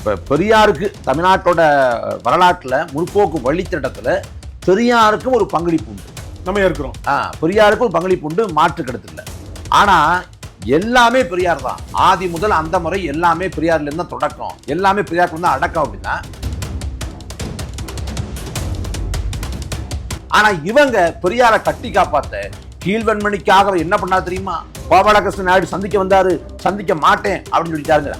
இப்போ பெரியாருக்கு தமிழ்நாட்டோட வரலாற்றில் முற்போக்கு வழித்தடத்தில் பெரியாருக்கும் ஒரு பங்களிப்பு உண்டு. நம்ம இருக்கிறோம். பெரியாருக்கும் ஒரு பங்களிப்பு உண்டு, மாற்று கருத்துல. ஆனால் எல்லாமே பெரியார் தான். ஆதி முதல் அந்த முறை எல்லாமே பெரியார்லேருந்து தான் தொடக்கம், எல்லாமே பெரியாருக்கு தான் அடக்கம் அப்படின்னா. ஆனால் இவங்க பெரியாரை கட்டி காப்பாற்ற கீழ்வன்மணிக்காக என்ன பண்ணா தெரியுமா? கோபாலகிருஷ்ணன் நாயுடு சந்திக்க வந்தாரு, சந்திக்க மாட்டேன் அப்படின்னு சொல்லிட்டாருங்க.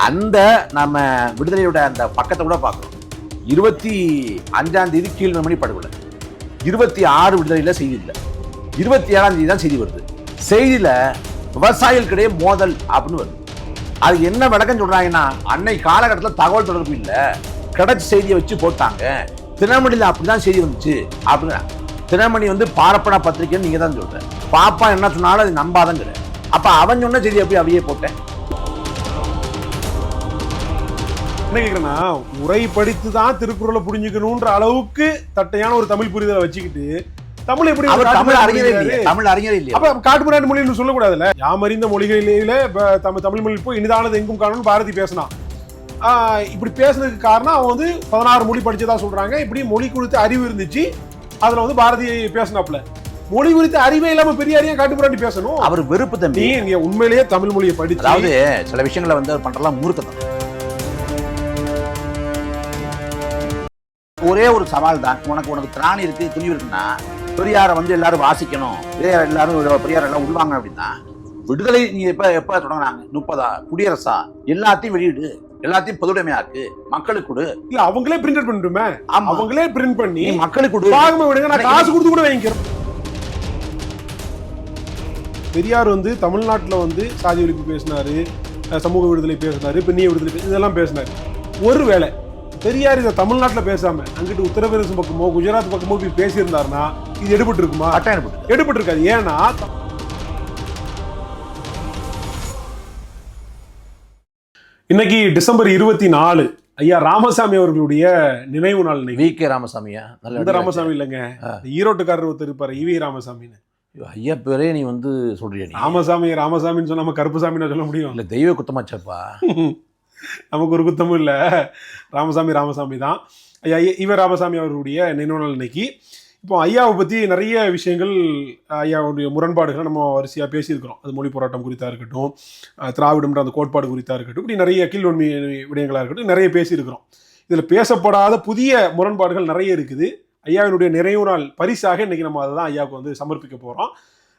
அந்த நம்ம விடுதலையோட அந்த பக்கத்தை கூட பார்க்கணும். 25 கீழ்வன்மணி படுகொலை, 26 விடுதலையில் செய்தி இல்லை, 27 தான் செய்தி வருது. செய்தியில விவசாயிகளுக்கிடையே மோதல் அப்படின்னு வருது. அது என்ன விளக்கம் சொல்றாங்கன்னா, அன்னை காலகட்டத்தில் தகவல் தொடர்பு இல்லை, கிடைச்ச செய்தியை வச்சு போட்டாங்க. தினமணியில் அப்படிதான் செய்தி வந்துச்சு அப்படின்னு. தினமணி பாரப்பன பத்திரிக்கைன்னு நீங்க தான் சொல்ற. பாப்பா என்ன சொன்னாலும் அது நம்பாதங்க. அப்ப அவன் சொன்ன செய்தி எப்படி அப்படியே போட்டேன்? என்ன கேக்குறேன்னா, உரை படித்து தான் திருக்குறளை புரிஞ்சுக்கணும்ன்ற அளவுக்கு தட்டையான ஒரு தமிழ் புரிதலை வச்சுக்கிட்டு தமிழ் எப்படி தமிழ் அறிஞர் இல்லையா? அப்ப காட்டுமிராண்டி மொழின்னு சொல்லக்கூடாதுல்ல. யாமறிந்த மொழிகளிலே தமிழ் மொழி போய் இனிதானது எங்கும் காரணம் பாரதி பேசினான். இப்படி பேசுனதுக்கு காரணம் அவன் 16 மொழி படிச்சதா சொல்றாங்க. இப்படி மொழி குறித்து அறிவு இருந்துச்சு, அதுல பாரதி பேசினாப்ல. மொழி குறித்து அறிவே இல்லாம பெரியாரையும் காட்டுமிராண்டி பேசணும். அவர் வெறுப்பு தம்பி. நீங்க உண்மையிலேயே தமிழ் மொழியை படிச்சு, அதாவது சில விஷயங்களை பண்றலாம் மூர்க்கத்தான். ஒரே ஒரு சவால் தான். உனக்கு திராணி இருக்கு, துணிவு இருக்குன்னா பெரியாரை எல்லாரும் வாசிக்கணும், எல்லாரும் பெரியார் எல்லாம் உள்வாங்க அப்படின்னா, விடுதலை நீ எப்ப தொடங்கினாங்க? 30 குடியரசா? எல்லாத்தையும் வெளியிடு, எல்லாத்தையும் பொதுவுடைமையா இருக்கு, மக்களுக்கு கொடு. இல்ல அவங்களே பிரிண்ட் பண்ணிட்டுமே, அவங்களே பிரிண்ட் பண்ணி மக்களுக்கு கொடு, விடுங்க, நான் காசு கொடுத்து கூட வாங்கிக்கிறேன். பெரியார் தமிழ்நாட்டுல சாதி ஒழிப்பு பேசினாரு, சமூக விடுதலை பேசினாரு, பெண்ணிய விடுதலை இதெல்லாம் பேசினாரு. ஒருவேளை பெரியார் இதை தமிழ்நாட்டில் பேசாம அங்கிட்டு உத்தரப்பிரதேசம் பக்கமோ குஜராத் பக்கமோ போய் பேசியிருந்தாருன்னா இது எடுபட்டு இருக்குமா? எடுபட்டு இருக்காது. ஏன்னா இன்னைக்கு டிசம்பர் 24 ஐயா ராமசாமி அவர்களுடைய நினைவு நாள். வி.கே. ராமசாமியா? இந்த ராமசாமி இல்லைங்க, ஈரோட்டுக்காரர் ஒருத்தர் இருப்பாரு, ஈவி ராமசாமின்னு. ஐயா பேரே நீ சொல்றியா? ராமசாமின்னு சொன்னா நம்ம கருப்புசாமின்னு சொல்ல முடியும்? இல்ல தெய்வ குத்தமாச்சப்பா. நமக்கு ஒரு குத்தமும் இல்லை, ராமசாமி தான். ஐயா ஈவ ராமசாமி அவர்களுடைய நினைவு நாள் இன்னைக்கு. இப்போ ஐயாவை பற்றி நிறைய விஷயங்கள், ஐயாவுடைய முரண்பாடுகளை நம்ம வரிசையாக பேசியிருக்கிறோம். அது மொழி போராட்டம் குறித்தாக இருக்கட்டும், திராவிடம்ன்ற அந்த கோட்பாடு குறித்தாக இருக்கட்டும், இப்படி நிறைய கீழ்வன்மை விடயங்களாக இருக்கட்டும், நிறைய பேசியிருக்கிறோம். இதில் பேசப்படாத புதிய முரண்பாடுகள் நிறைய இருக்குது. ஐயாவினுடைய நிறைவு நாள் பரிசாக இன்றைக்கி நம்ம அதை தான் ஐயாவுக்கு சமர்ப்பிக்க போகிறோம்.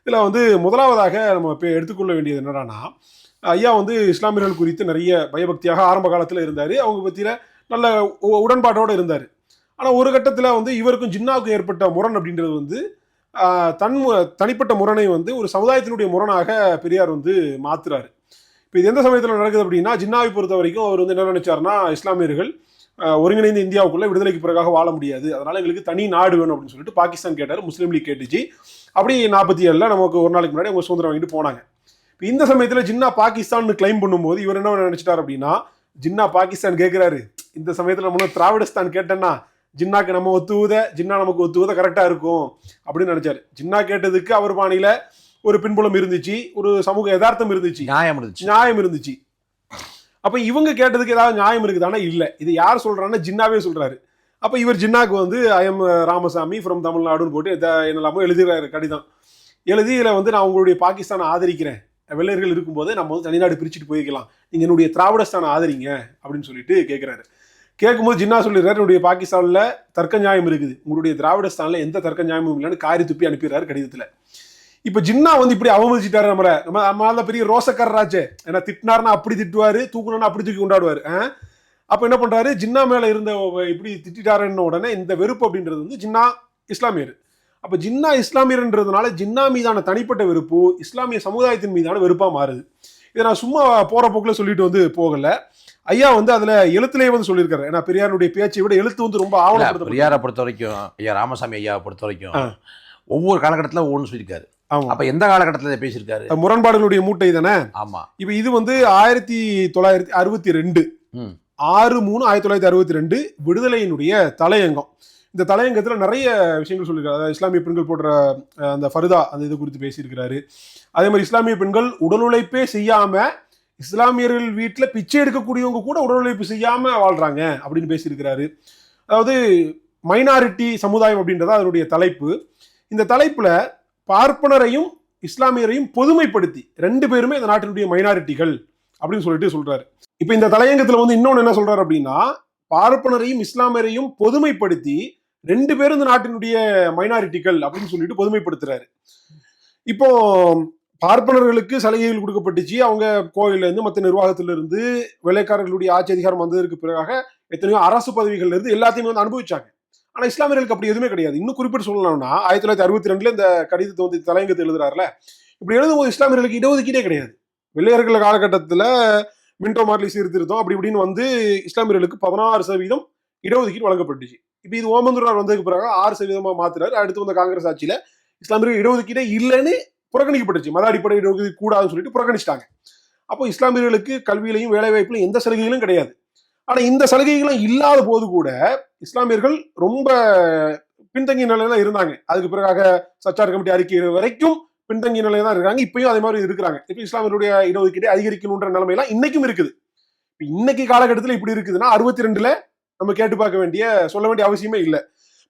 இதில் முதலாவதாக நம்ம எடுத்துக்கொள்ள வேண்டியது என்னடான்னா, ஐயா இஸ்லாமியர்கள் குறித்து நிறைய பயபக்தியாக ஆரம்ப காலத்தில் இருந்தார். அவங்க பற்றியில் நல்ல உடன்பாட்டோடு இருந்தார். ஆனால் ஒரு கட்டத்தில் இவருக்கும் ஜின்னாவுக்கும் ஏற்பட்ட முரண் அப்படின்றது தனிப்பட்ட முரணை ஒரு சமுதாயத்தினுடைய முரணாக பெரியார் மாற்றுறாரு. இப்போ இது எந்த சமயத்தில் நடக்குது அப்படின்னா, ஜின்னாவை பொறுத்த வரைக்கும் அவர் என்ன நினைச்சாருன்னா, இஸ்லாமியர்கள் ஒருங்கிணைந்த இந்தியாவுக்குள்ளே விடுதலைக்கு பிறகாக வாழ முடியாது, அதனால் எங்களுக்கு தனி நாடு வேணும் அப்படின்னு சொல்லிட்டு பாகிஸ்தான் கேட்டார், முஸ்லீம் லீக் கேட்டுச்சு. அப்படி 47 நமக்கு ஒரு நாளைக்கு முன்னாடி அவங்க சுதந்திரம் வாங்கிட்டு போனாங்க. இந்த சமயத்தில் ஜின்னா பாகிஸ்தான் கிளைம் பண்ணும்போது இவர் என்ன நினைச்சிட்டார் அப்படின்னா, ஜின்னா பாகிஸ்தான் கேட்கிறாரு, இந்த சமயத்தில் நம்ம திராவிடஸ்தான் கேட்டேன்னா ஜின்னாக்கு நம்ம ஜின்னா நமக்கு ஒத்துவத கரெக்டாக இருக்கும் அப்படின்னு நினைச்சாரு. ஜின்னா கேட்டதுக்கு அவர் பாணியில ஒரு பின்புலம் இருந்துச்சு, ஒரு சமூக யதார்த்தம் இருந்துச்சு, நியாயம் இருந்துச்சு. அப்ப இவங்க கேட்டதுக்கு ஏதாவது நியாயம் இருக்குதானா? இல்லை. இது யார் சொல்றான்னா ஜின்னாவே சொல்றாரு. அப்ப இவர் ஜின்னாக்கு ஐ எம் ராமசாமி ஃப்ரம் தமிழ்நாடுன்னு போட்டு என்னெல்லாமோ எழுதுகிறாரு கடிதம். எழுதி இதில் நான் உங்களுடைய பாகிஸ்தானை ஆதரிக்கிறேன், வெள்ளையர்கள் இருக்கும்போது நம்ம தனிநாடு பிரிச்சுட்டு போய்க்கலாம், நீங்கள் என்னுடைய திராவிடஸ்தானை ஆதரிங்க அப்படின்னு சொல்லிட்டு கேட்குறாரு. கேட்கும்போது ஜின்னா சொல்லிடுறாரு, என்னுடைய பாகிஸ்தானில் தர்க்க நியாயம் இருக்குது, உங்களுடைய திராவிடஸ்தானில் எந்த தர்க்க நியாயமும் இல்லைன்னு காரி துப்பி அனுப்பிடுறாரு கடிதத்தில். இப்போ ஜின்னா இப்படி அவமதிச்சிட்டாரு நம்மளால பெரிய ரோசக்காரராச்சே. ஏன்னா திட்டினார்னா அப்படி திட்டுவார், தூக்கணும்னா அப்படி தூக்கி கொண்டாடுவார். அப்போ என்ன பண்ணுறாரு, ஜின்னா மேலே இருந்த இப்படி திட்டாருன்ன உடனே இந்த வெறுப்பு அப்படின்றது ஜின்னா இஸ்லாமியர். அப்போ ஜின்னா இஸ்லாமியர்ன்றதுனால ஜின்னா மீதான தனிப்பட்ட வெறுப்பு இஸ்லாமிய சமுதாயத்தின் மீதான வெறுப்பாக மாறுது. இதை நான் சும்மா போகிற போக்கில் சொல்லிட்டு போகலை. ஐயா அதில் எழுத்துலேயே சொல்லியிருக்காரு. ஏன்னா பெரியாருடைய பேச்சை விட எழுத்து ரொம்ப ஆவணப்படுத்த. பெரியாரை பொறுத்த வரைக்கும், ஐயா ராமசாமி ஐயாவை பொறுத்த வரைக்கும் ஒவ்வொரு காலகட்டத்தில் ஒவ்வொன்று சொல்லியிருக்காரு. அப்ப எந்த காலகட்டத்தில் பேசியிருக்காரு? முரண்பாடுகளுடைய மூட்டை தானே. ஆமா. இப்போ இது 1962 6/3/1962 விடுதலையினுடைய தலையங்கம். இந்த தலையங்கத்தில் நிறைய விஷயங்கள் சொல்லியிருக்காரு. அதாவது இஸ்லாமிய பெண்கள் போடுற அந்த ஃபர்தா அந்த இது குறித்து பேசியிருக்கிறாரு. அதே மாதிரி இஸ்லாமிய பெண்கள் உடல் உழைப்பே செய்யாம இஸ்லாமியர்கள் வீட்டுல பிச்சை எடுக்கக்கூடியவங்க கூட உடல் உழைப்பு செய்யாம வாழ்றாங்க அப்படின்னு பேசியிருக்கிறாரு. அதாவது மைனாரிட்டி சமுதாயம் அப்படின்றதா அதனுடைய தலைப்பு. இந்த தலைப்புல பார்ப்பனரையும் இஸ்லாமியரையும் பொதுமைப்படுத்தி 2 பேருமே இந்த நாட்டினுடைய மைனாரிட்டிகள் அப்படின்னு சொல்லிட்டு சொல்றாரு. இப்ப இந்த தலையங்கத்துல வந்து இன்னொன்னு என்ன சொல்றாரு அப்படின்னா, பார்ப்பனரையும் இஸ்லாமியரையும் பொதுமைப்படுத்தி 2 பேரும் இந்த நாட்டினுடைய மைனாரிட்டிகள் அப்படின்னு சொல்லிட்டு பொதுமைப்படுத்துறாரு. இப்போ பார்ப்பனர்களுக்கு சலுகைகள் கொடுக்கப்பட்டுச்சு. அவங்க கோயில்ல இருந்து மற்ற நிர்வாகத்தில இருந்து வெள்ளைக்காரர்களுடைய ஆட்சி அதிகாரம் வந்ததற்கு பிறகாக எத்தனையோ அரசு பதவிகள்ல இருந்து எல்லாத்தையுமே வந்து அனுபவிச்சாங்க. ஆனா இஸ்லாமியர்களுக்கு அப்படி எதுவுமே கிடையாது. இன்னும் குறிப்பிட்டு சொல்லணும்னா 1962 இந்த கடிதத்தை வந்து தலையங்கத்தை எழுதுறாருல, இப்படி எழுதும்போது இஸ்லாமியர்களுக்கு இடஒதுக்கீடே கிடையாது. வெள்ளையர்கள் காலகட்டத்தில் மின்டோ மார்லி சீர்திருத்தம் அப்படி இப்படின்னு வந்து இஸ்லாமியர்களுக்கு 16% இடஒதுக்கீடு வழங்கப்பட்டுச்சு. இப்போ இது ஓமந்தூரார் வந்ததுக்கு பிறகு 6% மாத்துறாரு. அடுத்து வந்த காங்கிரஸ் ஆட்சியில இஸ்லாமியர்கள் இடஒதுக்கீடே இல்லைன்னு புறக்கணிக்கப்பட்டுச்சு. மத அடிப்படை இடஒதுக்கீடு கூடாதுன்னு சொல்லிட்டு புறக்கணிச்சிட்டாங்க. அப்போ இஸ்லாமியர்களுக்கு கல்வியிலையும் வேலை வாய்ப்புலையும் எந்த சலுகைகளும் கிடையாது. ஆனா இந்த சலுகைகளும் இல்லாத போது கூட இஸ்லாமியர்கள் ரொம்ப பின்தங்கிய நிலையில இருந்தாங்க. அதுக்கு பிறகாக சச்சார் கமிட்டி அறிக்கை வரைக்கும் பின்தங்கிய நிலையில தான் இருக்காங்க. இப்பயும் அதே மாதிரி இருக்கிறாங்க. இப்ப இஸ்லாமியருடைய இடஒதுக்கீடு அதிகரிக்கணுன்ற நிலைமையெல்லாம் இன்னைக்கும் இருக்குது. இன்னைக்கு காலகட்டத்தில் இப்படி இருக்குதுன்னா 62ல நம்ம கேட்டு பார்க்க வேண்டிய சொல்ல வேண்டிய அவசியமே இல்லை.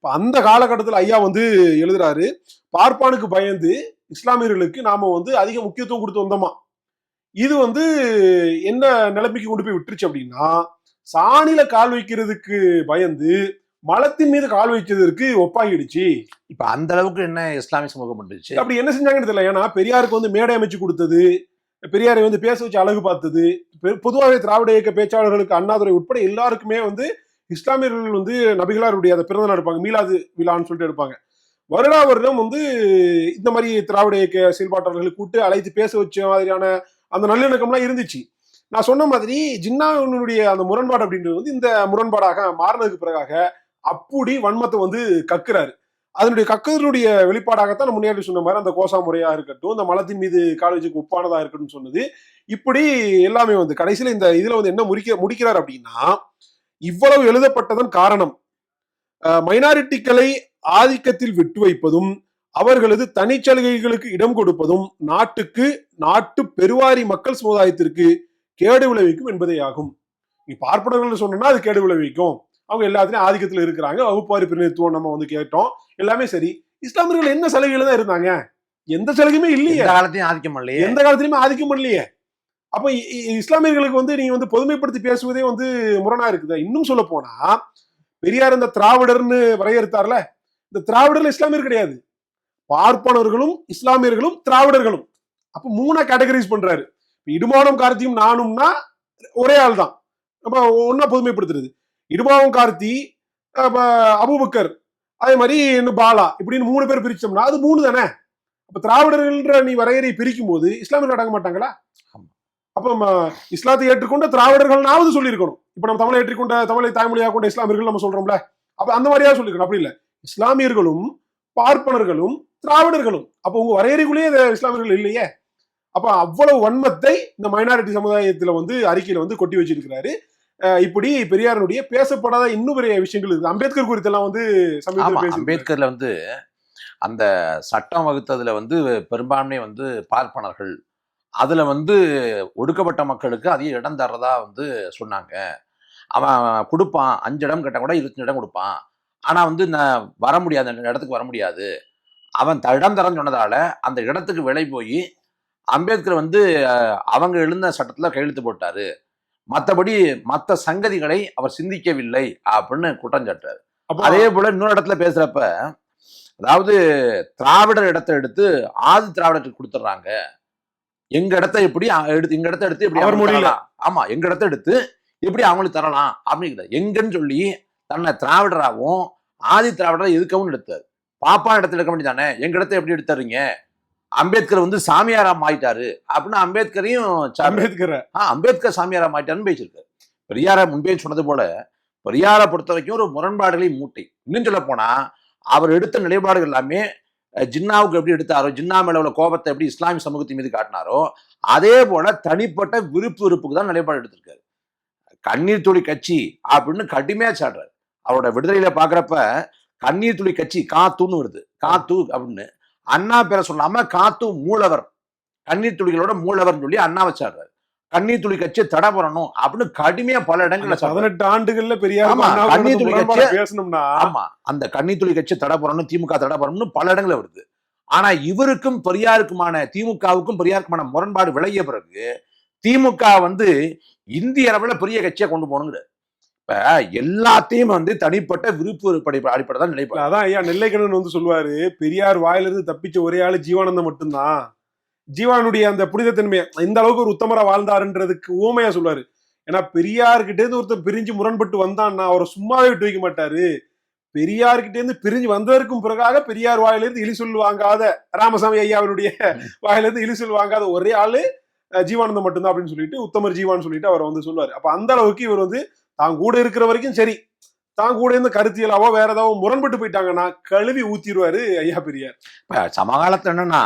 அந்த காலகட்டத்தில் ஐயா வந்து எழுதுறாரு, பார்ப்பானுக்கு பயந்து இஸ்லாமியர்களுக்கு நாம வந்து அதிக முக்கியத்துவம் கொடுத்து வந்தோமா, இது வந்து என்ன நிலைமைக்கு கொண்டு போய் விட்டுருச்சு அப்படின்னா, சாணியில கால் வைக்கிறதுக்கு பயந்து மலத்தின் மீது கால் வைக்கிறதுக்கு ஒப்பாகிடுச்சு. இப்ப அந்த அளவுக்கு என்ன இஸ்லாமிய சமூகம் பண்ணுச்சு, அப்படி என்ன செஞ்சாங்கன்னு தெரியல. ஏன்னா பெரியாருக்கு வந்து மேடை அமைச்சு கொடுத்தது, பெரியாரை வந்து பேச வச்சு அழகு பார்த்தது, பொதுவாகவே திராவிட இயக்க பேச்சாளர்களுக்கு அண்ணாதுரை உட்பட எல்லாருக்குமே வந்து இஸ்லாமியர்கள் வந்து நபிகளாருடைய அந்த பிறந்த நாள் எடுப்பாங்க, மீலாது விழான்னு சொல்லிட்டு எடுப்பாங்க. வருடா வருடம் வந்து இந்த மாதிரி திராவிட இயக்க செயல்பாட்டாளர்களை கூட்டு அழைத்து பேச வச்ச மாதிரியான அந்த நல்லிணக்கம்லாம் இருந்துச்சு. நான் சொன்ன மாதிரி ஜின்னாவுடைய அந்த முரண்பாடு அப்படின்றது வந்து இந்த முரண்பாடாக மாறினதுக்கு பிறகாக அப்படி வன்மத்தை வந்து கக்குறாரு. அதனுடைய கக்குதலுடைய வெளிப்பாடாகத்தான் நம்ம முன்னாடி சொன்ன மாதிரி அந்த கோசா முறையா இருக்கட்டும், இந்த மலத்தின் மீது கால் வச்சுக்கு ஒப்பானதா இருக்கட்டும் சொன்னது, இப்படி எல்லாமே வந்து கடைசியில இந்த இதுல வந்து என்ன முடிக்கிறார் அப்படின்னா, இவ்வளவு எழுதப்பட்டதன் காரணம் மைனாரிட்டிகளை ஆதிக்கத்தில் விட்டு வைப்பதும் அவர்களது தனிச்சலுகைகளுக்கு இடம் கொடுப்பதும் நாட்டு பெருவாரி மக்கள் சமுதாயத்திற்கு கேடு விளைவிக்கும் என்பதே ஆகும். நீ பார்ப்பனர்கள் சொன்னா அது கேடு விளைவிக்கும், அவங்க எல்லாத்துலயும் ஆதிக்கத்தில் இருக்கிறாங்க, வகுப்பாரி பிரதிநிதித்துவம் நம்ம வந்து கேட்டோம், எல்லாமே சரி. இஸ்லாமியர்கள் என்ன சலுகைகள் தான் இருந்தாங்க, எந்த சலுகையுமே இல்லையே, எந்த காலத்திலயுமே ஆதிக்கம் இல்லையே. அப்ப இஸ்லாமியர்களுக்கு வந்து நீங்க வந்து பொதுமைப்படுத்தி பேசுவதே வந்து முரணா இருக்குது. இன்னும் சொல்ல போனா பெரியார் இந்த திராவிடர்னு வரையறுத்தார்ல, இந்த திராவிடர்ல இஸ்லாமியர் கிடையாது, பார்ப்பனர்களும் இஸ்லாமியர்களும் திராவிடர்களும். அப்ப 3 கேட்டகரைஸ் பண்றாரு. இடுமானம் கார்த்தியும் நானும்னா ஒரே ஆள் தான், அப்ப ஒன்னா பொதுமைப்படுத்துறது. இடுமானம் கார்த்தி, அபூபக்கர், அதே மாதிரி பாலா, இப்படின்னு 3 பேர் பிரிச்சோம்னா அது 3 தானே. அப்ப திராவிடர்கள்ன்ற நீ வரையறை பிரிக்கும் போது இஸ்லாமியர்கள் அடங்க மாட்டாங்களா? அப்ப இஸ்லாத்தை ஏற்றுக்கொண்ட திராவிடர்கள்னாவது சொல்லியிருக்கணும். இப்ப நம்ம தமிழை ஏற்றுக்கொண்ட, தமிழை தாய்மொழியாக கொண்ட இஸ்லாமியர்கள் நம்ம சொல்றோம்ல, அப்ப அந்த மாதிரியா சொல்லிருக்கணும். அப்படி இல்ல, இஸ்லாமியர்களும் பார்ப்பனர்களும் திராவிடர்களும். அப்ப உங்க வரையறைக்குள்ளேயே இஸ்லாமியர்கள் இல்லையே. அப்ப அவ்வளவு வன்மத்தை இந்த மைனாரிட்டி சமுதாயத்துல வந்து அறிக்கையில வந்து கொட்டி வச்சிருக்கிறாரு. இப்படி பெரியாருடைய பேசப்படாத இன்னும் பெரிய விஷயங்கள் இருக்கு. அம்பேத்கர் குறித்தெல்லாம் வந்து அம்பேத்கர்ல வந்து அந்த சட்டம் வகுத்ததுல வந்து பெரும்பான்மை வந்து பார்ப்பனர்கள், அதுல வந்து ஒடுக்கப்பட்ட மக்களுக்கு அதிக இடம் தர்றதா வந்து சொன்னாங்க. அவன் கொடுப்பான், 5 இடம் கேட்டா கூட 25 இடம் கொடுப்பான், ஆனா வந்து நான் வர முடியாது, அந்த இடத்துக்கு வர முடியாது. அவன் இடம் தரன்னு சொன்னதால அந்த இடத்துக்கு விலை போய் அம்பேத்கர் வந்து அவங்க எழுந்த சட்டத்துல கையெழுத்து போட்டாரு, மற்றபடி மற்ற சங்கதிகளை அவர் சிந்திக்கவில்லை அப்படின்னு குற்றம் சாட்டாரு. அதே போல இன்னொரு இடத்துல பேசுறப்ப, அதாவது திராவிடர் இடத்தை எடுத்து ஆதி திராவிடத்துக்கு கொடுத்துட்றாங்க, எங்க இடத்த எப்படி எடுத்து எங்க இடத்த எடுத்து எப்படி அவர் ஆமா எங்க இடத்த எடுத்து எப்படி அவங்களுக்கு தரலாம் அப்படிங்கிற எங்கன்னு சொல்லி தன்னை திராவிடராகவும் ஆதி திராவிடரை எதுக்கவும் எடுத்தாரு. பாப்பா இடத்துல எடுக்க வேண்டியதானே, எங்க இடத்த எப்படி எடுத்துறீங்க, அம்பேத்கர் வந்து சாமியாராம் ஆயிட்டாரு அப்படின்னு அம்பேத்கர் சாமியாராம் ஆயிட்டாருன்னு பேசியிருக்காரு. பெரியார முன்பே சொன்னது போல பெரியாரை பொறுத்த வரைக்கும் ஒரு முரண்பாடுகளை மூட்டை. இன்னும் சொல்ல போனா அவர் எடுத்த நிலைப்பாடுகள் எல்லாமே ஜின்னாவுக்கு எப்படி எடுத்தாரோ, ஜின்னா மேல உள்ள கோபத்தை எப்படி இஸ்லாமிய சமூகத்தின் மீது காட்டினாரோ, அதே போல தனிப்பட்ட விருப்புக்கு தான் நிலைப்பாடு எடுத்திருக்காரு. கண்ணீர் துளி கட்சி அப்படின்னு கடுமையா சாடுறாரு. அவரோட விடுதலையில பாக்குறப்ப கண்ணீர் துளி கட்சி காத்துன்னு வருது, காத்து அப்படின்னு அண்ணா பேரை சொல்லாம காத்து மூலவர், கண்ணீர் துளிகளோட மூலவர் சொல்லி அண்ணா வச்சாடுறாரு. கண்ணீர் துளி கட்சியை தடை பண்ணணும் அப்படின்னு கடுமையா பல இடங்கள்ல 18 ஆண்டுகள்ல பெரியார் ஆமா, கண்ணீர் துளி கட்சி பேசணும்னா ஆமா அந்த கண்ணீர் துளி கட்சி தடை பண்ணணும், திமுக தடை பண்ணணும்னு பல இடங்கள்ல வருது. ஆனா இவருக்கும் பெரியாருக்குமான, திமுகவுக்கும் பெரியாருக்குமான முரண்பாடு விலகிய பிறகு திமுக வந்து இந்திய அளவுல பெரிய கட்சியா கொண்டு போகணுங்கிற இப்ப எல்லாத்தையும் வந்து தனிப்பட்ட விருப்பு அடிப்படை தான் நிலைப்பாடு. அதான் ஐயா நெல்லைக்கண்ணன் வந்து சொல்லுவாரு, பெரியார் வாயிலிருந்து தப்பிச்ச ஒரே ஆளு ஜீவானந்தம் மட்டும்தான். ஜீவானுடைய அந்த புனிதத்தன்மையை இந்த அளவுக்கு ஒரு உத்தமரா வாழ்ந்தாருன்றதுக்கு ஊமையா சொல்லுவாரு. ஏன்னா பெரியார்கிட்ட இருந்து ஒருத்தர் பிரிஞ்சு முரண்பட்டு வந்தான்னா அவரை சும்மாவே விட்டு வைக்க மாட்டாரு. பெரியார்கிட்ட இருந்து பிரிஞ்சு வந்ததற்கும் பிறகாக பெரியார் வாயிலிருந்து இழி சொல் வாங்காத ராமசாமி ஐயாவினுடைய வாயிலிருந்து இழி சொல் வாங்காத ஒரே ஆளு ஜீவானந்தம் மட்டும்தான் அப்படின்னு சொல்லிட்டு உத்தமர் ஜீவான்னு சொல்லிட்டு அவர் வந்து சொல்லுவாரு. அப்ப அந்த அளவுக்கு இவர் வந்து தான் கூட இருக்கிற வரைக்கும் சரி, தான் கூட இருந்து கருத்தியலாவோ வேற ஏதாவது முரண்பட்டு போயிட்டாங்கன்னா கழுவி ஊத்திடுவாரு ஐயா பெரியார். இப்ப சமகாலத்துல என்னன்னா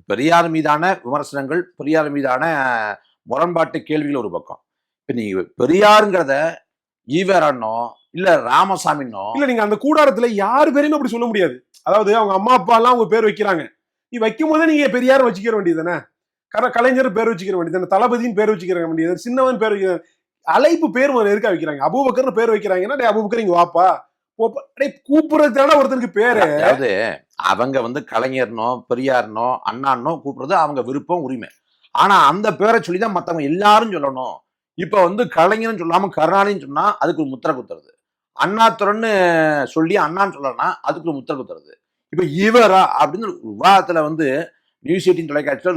பெரியார் மீதான விமர்சனங்கள், பெரியார் மீதான முரண்பாட்டு கேள்விகள் ஒரு பக்கம். இப்ப நீ பெரியாருங்கிறத ஈவேரனோ இல்ல ராமசாமினோ இல்ல, நீங்க அந்த கூடாரத்துல யாரு பேரையுமே அப்படி சொல்ல முடியாது. அதாவது அவங்க அம்மா அப்பா எல்லாம் அவங்க பேர் வைக்கிறாங்க, நீ வைக்கும் போதே நீங்க பெரியார் வச்சுக்கிற வேண்டியதுதானே, கலைஞர் பேர் வச்சுக்கிற வேண்டியது, தளபதியின் பேர் வச்சுக்கிற வேண்டியது, சின்னவன் பேர் வைக்கிற அழைப்பு பேர் எதுக்கா வைக்கிறாங்க? அபூபக்கர்னு பேர் வைக்கிறாங்கன்னா அபூபக்கர் இங்க வாப்பா கூப்பிடுறதுக்கான ஒருத்தருக்கு பேரு. அதாவது அவங்க வந்து கலைஞர்னோ பெரியார்னோ அண்ணானோ கூப்பிடுறது அவங்க விருப்பம், உரிமை. ஆனா அந்த பேரை சொல்லிதான் மத்தவங்க எல்லாரும் சொல்லணும். இப்ப வந்து கலைஞர்னு சொல்லாம கருணாநிதினு சொன்னா அதுக்கு ஒரு முத்திரை குத்துறது, அண்ணாதுரைன்னு சொல்லி அண்ணான்னு சொல்லனா அதுக்கு ஒரு முத்திரை குத்துறது. இப்ப இவரா அப்படின்னு விவாதத்துல வந்து நியூஸ் 18 தொலைக்காட்சியில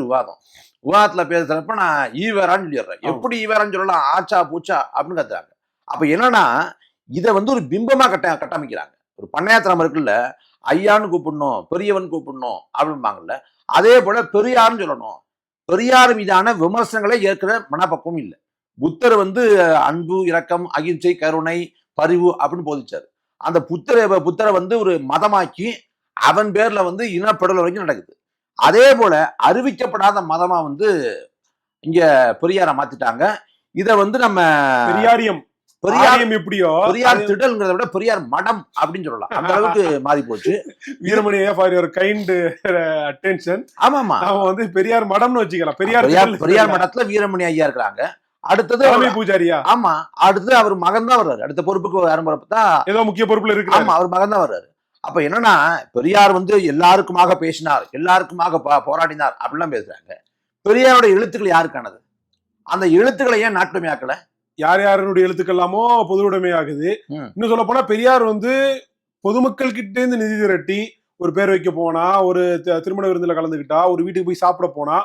விவாதத்துல பேசுறப்ப நான் ஈவேரான்னு சொல்லிடுறேன். எப்படி ஈவேரான்னு சொல்லலாம், ஆச்சா பூச்சா அப்படின்னு கத்துறாங்க. அப்ப என்னன்னா இதை வந்து ஒரு பிம்பமா கட்டமைக்கிறாங்க. ஒரு பண்ணையாத்திரம் இருக்குல்ல, ஐயான்னு கூப்பிடணும், பெரியவன் கூப்பிடணும் அப்படிம்பாங்கல்ல, அதே போல பெரியார்னு சொல்லணும். பெரியார் மீதான விமர்சனங்களே ஏற்கிற மனப்பக்குவம் இல்லை. புத்தர் வந்து அன்பு, இரக்கம், அகிம்சை, கருணை, பரிவு அப்படின்னு போதிச்சாரு. அந்த புத்தரை வந்து ஒரு மதமாக்கி அவன் பேர்ல வந்து இனப்படுகொலை வரைக்கும் நடக்குது. அதே போல அறிவிக்கப்படாத மதமா வந்து இங்க பெரியாரை மாத்திட்டாங்க. இத வந்து நம்ம பெரியார் எப்படியோ பெரியார் திடல்ங்கிறத விட பெரியார் மடம் அப்படின்னு சொல்லலாம். அந்த அளவுக்கு மாறி போச்சு. Veeramani for your kind attention. ஆமாமா, அவன் வந்து பெரியார் மடம்னு வச்சுக்கலாம். பெரியார் மடத்துல வீரமணி ஐயா இருக்கிறாங்க. அடுத்தது பூஜாரியா? ஆமா, அடுத்தது அவர் மகன் தான் வர்றாரு. அடுத்த பொறுப்புக்கு வரும்போது தான் ஏதோ முக்கிய பொறுப்புல இருக்கு. ஆமா, அவர் மகன் தான் வர்றாரு. அப்ப என்னன்னா பெரியார் வந்து எல்லாருக்குமாக பேசினார், எல்லாருக்குமாக போராடினார் அப்படிலாம் பேசுறாங்க. பெரியாரோட எழுத்துக்கள் யாருக்கானது? அந்த எழுத்துக்களை ஏன் நாட்டுமையாக்கல? யார் யாருடைய எழுத்துக்கள் எல்லாமோ பொது உடைமை ஆகுது. இன்னும் சொல்ல போனா பெரியார் வந்து பொதுமக்கள் கிட்ட இருந்து நிதி திரட்டி ஒரு பேர் வைக்க போனா, ஒரு திருமண விருந்துல கலந்துக்கிட்டா, ஒரு வீட்டுக்கு போய் சாப்பிட போனா,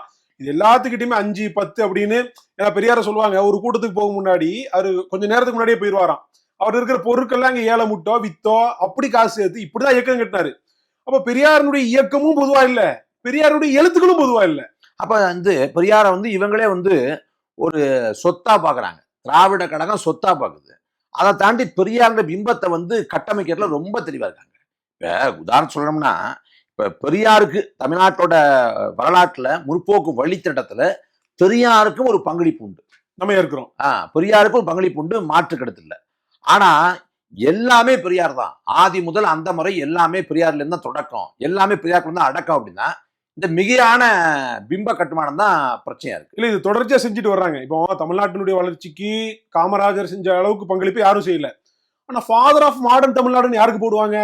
இது எல்லாத்துக்கிட்டையுமே 5, 10 அப்படின்னு. ஏன்னா பெரியார சொல்லுவாங்க, ஒரு கூட்டத்துக்கு போக முன்னாடி அவரு கொஞ்சம் நேரத்துக்கு முன்னாடியே போயிடுவாராம். அவர் இருக்கிற பொருட்கள்லாம் அங்க ஏல முட்டோ வித்தோ அப்படி காசு சேர்த்து இப்படிதான் இயக்கம் கட்டினாரு. அப்ப பெரியாருடைய இயக்கமும் பொதுவா இல்ல, பெரியாருடைய எழுத்துக்களும் பொதுவா இல்ல. அப்ப வந்து பெரியார வந்து இவங்களே வந்து ஒரு சொத்தா பாக்குறாங்க. திராவிட கழகம் சொத்தா பாக்குது. அதை தாண்டி பெரியாருடைய பிம்பத்தை வந்து கட்டமைக்கிறதுல ரொம்ப தெளிவா இருக்காங்க. இப்ப உதாரணம் சொல்லணும்னா, இப்ப பெரியாருக்கு தமிழ்நாட்டோட வரலாற்றுல முற்போக்கு வழித்தடத்துல பெரியாருக்கும் ஒரு பங்களிப்பு உண்டு. நம்ம இருக்கிறோம். பெரியாருக்கும் ஒரு பங்களிப்பு உண்டு, மாற்று கருத்து இல்லை. ஆனா எல்லாமே பெரியார் தான். ஆதி முதல் அந்த முறை எல்லாமே பெரியார்ல இருந்து தான் தொடக்கம், எல்லாமே பெரியாருக்கு தான் அடக்கம். அப்படின்னா இந்த மிகையான பிம்ப கட்டுமானம் தான் பிரச்சனையா இருக்கு. இல்ல, இது தொடர்ச்சியா செஞ்சுட்டு வர்றாங்க. இப்போ தமிழ்நாட்டினுடைய வளர்ச்சிக்கு காமராஜர் செஞ்ச அளவுக்கு பங்களிப்பு யாரும் செய்யல. ஆனா ஃபாதர் ஆஃப் மாடர்ன் தமிழ்நாடுன்னு யாருக்கு போடுவாங்க?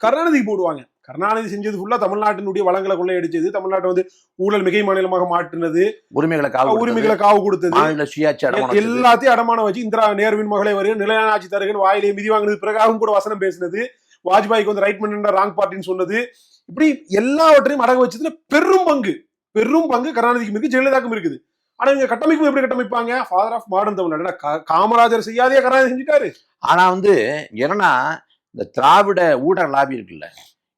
கருணாநிதிக்கு போடுவாங்க. கருணாநிதி செஞ்சது ஃபுல்லா தமிழ்நாட்டினுடைய வளங்களை கொள்ளையடிச்சது, தமிழ்நாட்டை வந்து ஊழல் மிகை மாநிலமாக மாற்றினது, உரிமைகளை காவு கொடுத்தது, எல்லாத்தையும் அடமான வச்சு இந்திரா நேருவின் மகளை வரையும் நிலையான ஆட்சி தருகன்னு வாயிலே மிதி வாங்கினது, பிறகாகவும் கூட வசனம் பேசினது, வாஜ்பாய்க்கு வந்து ரைட் பண்ண ராங் பார்ட்டின்னு சொன்னது, இப்படி எல்லாவற்றையும் அடக வச்சதுல பெரும் பங்கு கருணாநிதிக்கும் இருக்கு, ஜெயலலிதாக்கும் இருக்குது. ஆனா இங்க கட்டமைப்பு எப்படி கட்டமைப்பாங்க? Father of modern Tamil Nadu Kamarajar செய்யாதே கருணாநிதி செஞ்சுட்டாரு. ஆனா வந்து என்னன்னா இந்த திராவிட ஊடக லாபி இருக்குல்ல,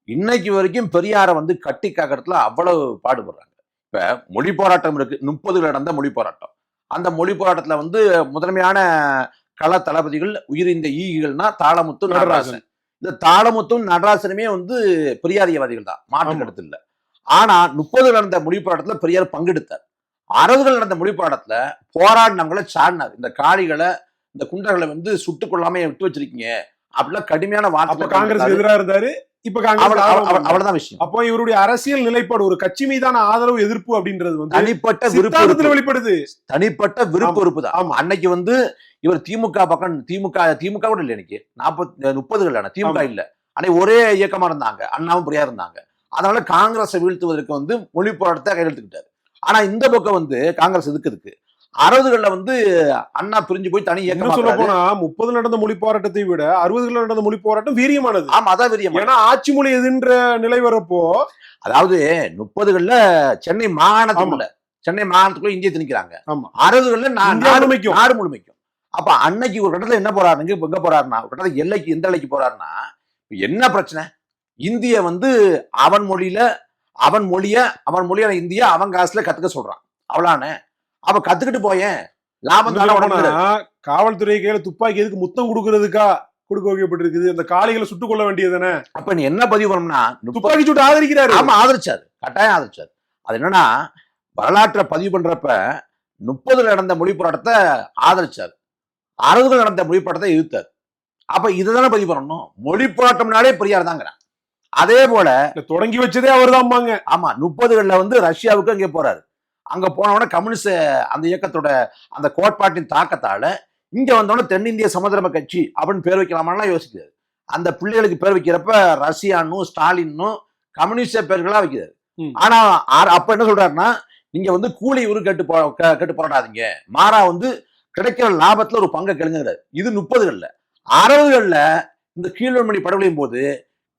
இன்னைக்கு வரைக்கும் பெரியாரை வந்து கட்டி காக்கிறதுல அவ்வளவு பாடுபடுறாங்க. இப்ப மொழி போராட்டம் இருக்கு, 30 நடந்த மொழி போராட்டம். அந்த மொழி போராட்டத்துல வந்து முதன்மையான கள தளபதிகள் உயிரிந்த ஈகிகள்னா தாளமுத்து, நடராசன். இந்த தாளமுத்தும் நடராசனுமே வந்து பெரியாரியவாதிகள் தான், மாற்று கருத்து இல்லை. ஆனா 30 நடந்த மொழி போராட்டத்துல பெரியார் பங்கெடுத்தார். 60 நடந்த மொழி போராட்டத்துல போராடினவங்களை சாடினார். இந்த காளிகளை, இந்த குண்டர்களை வந்து சுட்டுக் கொள்ளாம விட்டு வச்சிருக்கீங்க அப்படிலாம் கடுமையான வார்த்தை. காங்கிரஸ் எதிராக இருந்தாரு, இப்ப காங்கிரஸ் அவ்வளவுதான் விஷயம். அப்போ இவருடைய அரசியல் நிலைப்பாடு ஒரு கட்சி மீதான ஆதரவு எதிர்ப்பு அப்படின்றது வந்து தனிப்பட்ட விருப்பத்தில் வெளிப்படுது. தனிப்பட்ட விருப்ப உறுப்பு தான். அன்னைக்கு வந்து இவர் திமுக பக்கம் திமுக கூட இல்ல, இன்னைக்கு 30 திமுக இல்ல, அன்னைக்கு ஒரே இயக்கமா இருந்தாங்க, அண்ணாவும் பெரியார் இருந்தாங்க. அதனால காங்கிரஸை வீழ்த்துவதற்கு வந்து மொழி போராட்டத்தை கையெழுத்துக்கிட்டாரு. ஆனா இந்த பக்கம் வந்து காங்கிரஸ் எதுக்கு 60களில் வந்து அண்ணா பிரிஞ்சு போய் தனி இயக்கம். சொல்ல போனா 30 நடந்த மொழி போராட்டத்தை விட 60களில் நடந்த மொழி போராட்டம் வீரியமானது. ஆமா, அதான் வீரியம். ஏன்னா ஆட்சி மொழி எதுன்ற நிலை வரப்போ, அதாவது 30களில் சென்னை மாகாணத்துக்குள்ள இந்திய திணிக்கிறாங்க. 60களில் நாடு முழுமைக்கும். அப்ப அன்னைக்கு ஒரு கட்டத்துல என்ன போறாருங்க, இப்ப எங்க போறாருன்னா, ஒரு கட்டத்துல எல்லைக்கு எந்த எல்லைக்கு போறாருன்னா, என்ன பிரச்சனை, இந்திய வந்து அவன் மொழிய இந்திய அவன் காசுல கத்துக்க சொல்றான், அவ்வளானே. அவ கத்துக்கிட்டு போயேன், லாபம் தானே. காவல்துறை கையில துப்பாக்கி எதுக்கு முத்தம் கொடுக்கறதுக்கா கொடுக்க வைக்கப்பட்டிருக்குது, அந்த காளைகளை சுட்டுக் கொள்ள வேண்டியதுதானே. அப்ப நீ என்ன பதிவு பண்ணணும்னா, துப்பாக்கி சுட்டு ஆதரிக்கிறாரு. ஆமா, ஆதரிச்சாரு, கட்டாயம் ஆதரிச்சாரு. அது என்னன்னா, வரலாற்றை பதிவு பண்றப்ப 30 நடந்த மொழி போராட்டத்தை ஆதரிச்சாரு, 60 நடந்த மொழி போராட்டத்தை எதிர்த்தாரு. அப்ப இதுதானே பதிவு பண்ணணும். மொழி போராட்டம்னாலே பெரியார் தாங்கிறான். அதே போல தொடங்கி வச்சதே அவர் தான். ஆமா, 30களில் வந்து ரஷ்யாவுக்கு அங்கே போறாரு. அங்க போனவொடனே கம்யூனிஸ்ட் அந்த இயக்கத்தோட அந்த கோட்பாட்டின் தாக்கத்தால இங்க வந்தோடனே தென்னிந்திய சமதர்ம கட்சி அப்படின்னு பேர் வைக்கலாமான்லாம் யோசிக்கிறாரு. அந்த பிள்ளைகளுக்கு பேர் வைக்கிறப்ப ரஷ்யானும் ஸ்டாலினும் கம்யூனிஸ்ட பேர்களா வைக்கிறாரு. ஆனா அப்ப என்ன சொல்றாருன்னா, நீங்க வந்து கூலி உரு கேட்டு போராடாதீங்க, மாறா வந்து கிடைக்கிற லாபத்துல ஒரு பங்கை கெழுங்கிறாரு. இது 30களில். 60களில் இந்த கீழ்வன்மணி படுகொலையும் போது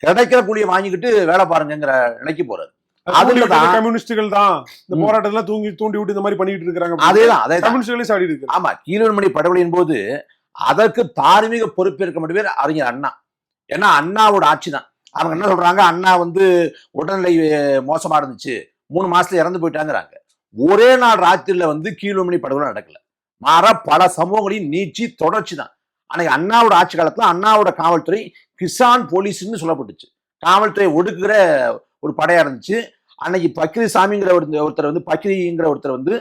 கிடைக்கிற கூலியை வாங்கிக்கிட்டு வேலை பாருங்கிற நிலைக்கு போறாரு. அதுலதான் கம்யூனிஸ்டுகள் தான் இந்த போராட்டத்துல தூண்டி விட்டு இந்த மாதிரி பண்ணிட்டு இருக்காங்க. அதே கம்யூனிஸ்டுகளே சாடி இருக்கு. ஆமா, கீழ்வன்மணி படுகொலையின் போது அதற்கு தார்மீக பொறுப்பேற்க மட்டுமே அறிஞர் அண்ணா. ஏன்னா அண்ணாவோட ஆட்சி தான். அவங்க என்ன சொல்றாங்க, அண்ணா வந்து உடல்நிலை மோசமா இருந்துச்சு, 3 மாசத்துல இறந்து போயிட்டாங்கிறாங்க. ஒரே நாள் ராத்திரில வந்து கீழ்வன்மணி படுகொலை நடக்கல, மாறா பல சமூகங்களையும் நீச்சி தொடர்ச்சி தான். அன்னைக்கு அண்ணாவோட ஆட்சி காலத்துல அண்ணாவோட காவல்துறை கிசான் போலீஸ்ன்னு சொல்லப்பட்டுச்சு. காவல்துறை ஒடுக்குகிற ஒரு படையா இருந்துச்சு. அன்னைக்கு பக்ரிசாமிங்கிற ஒருத்தர் வந்து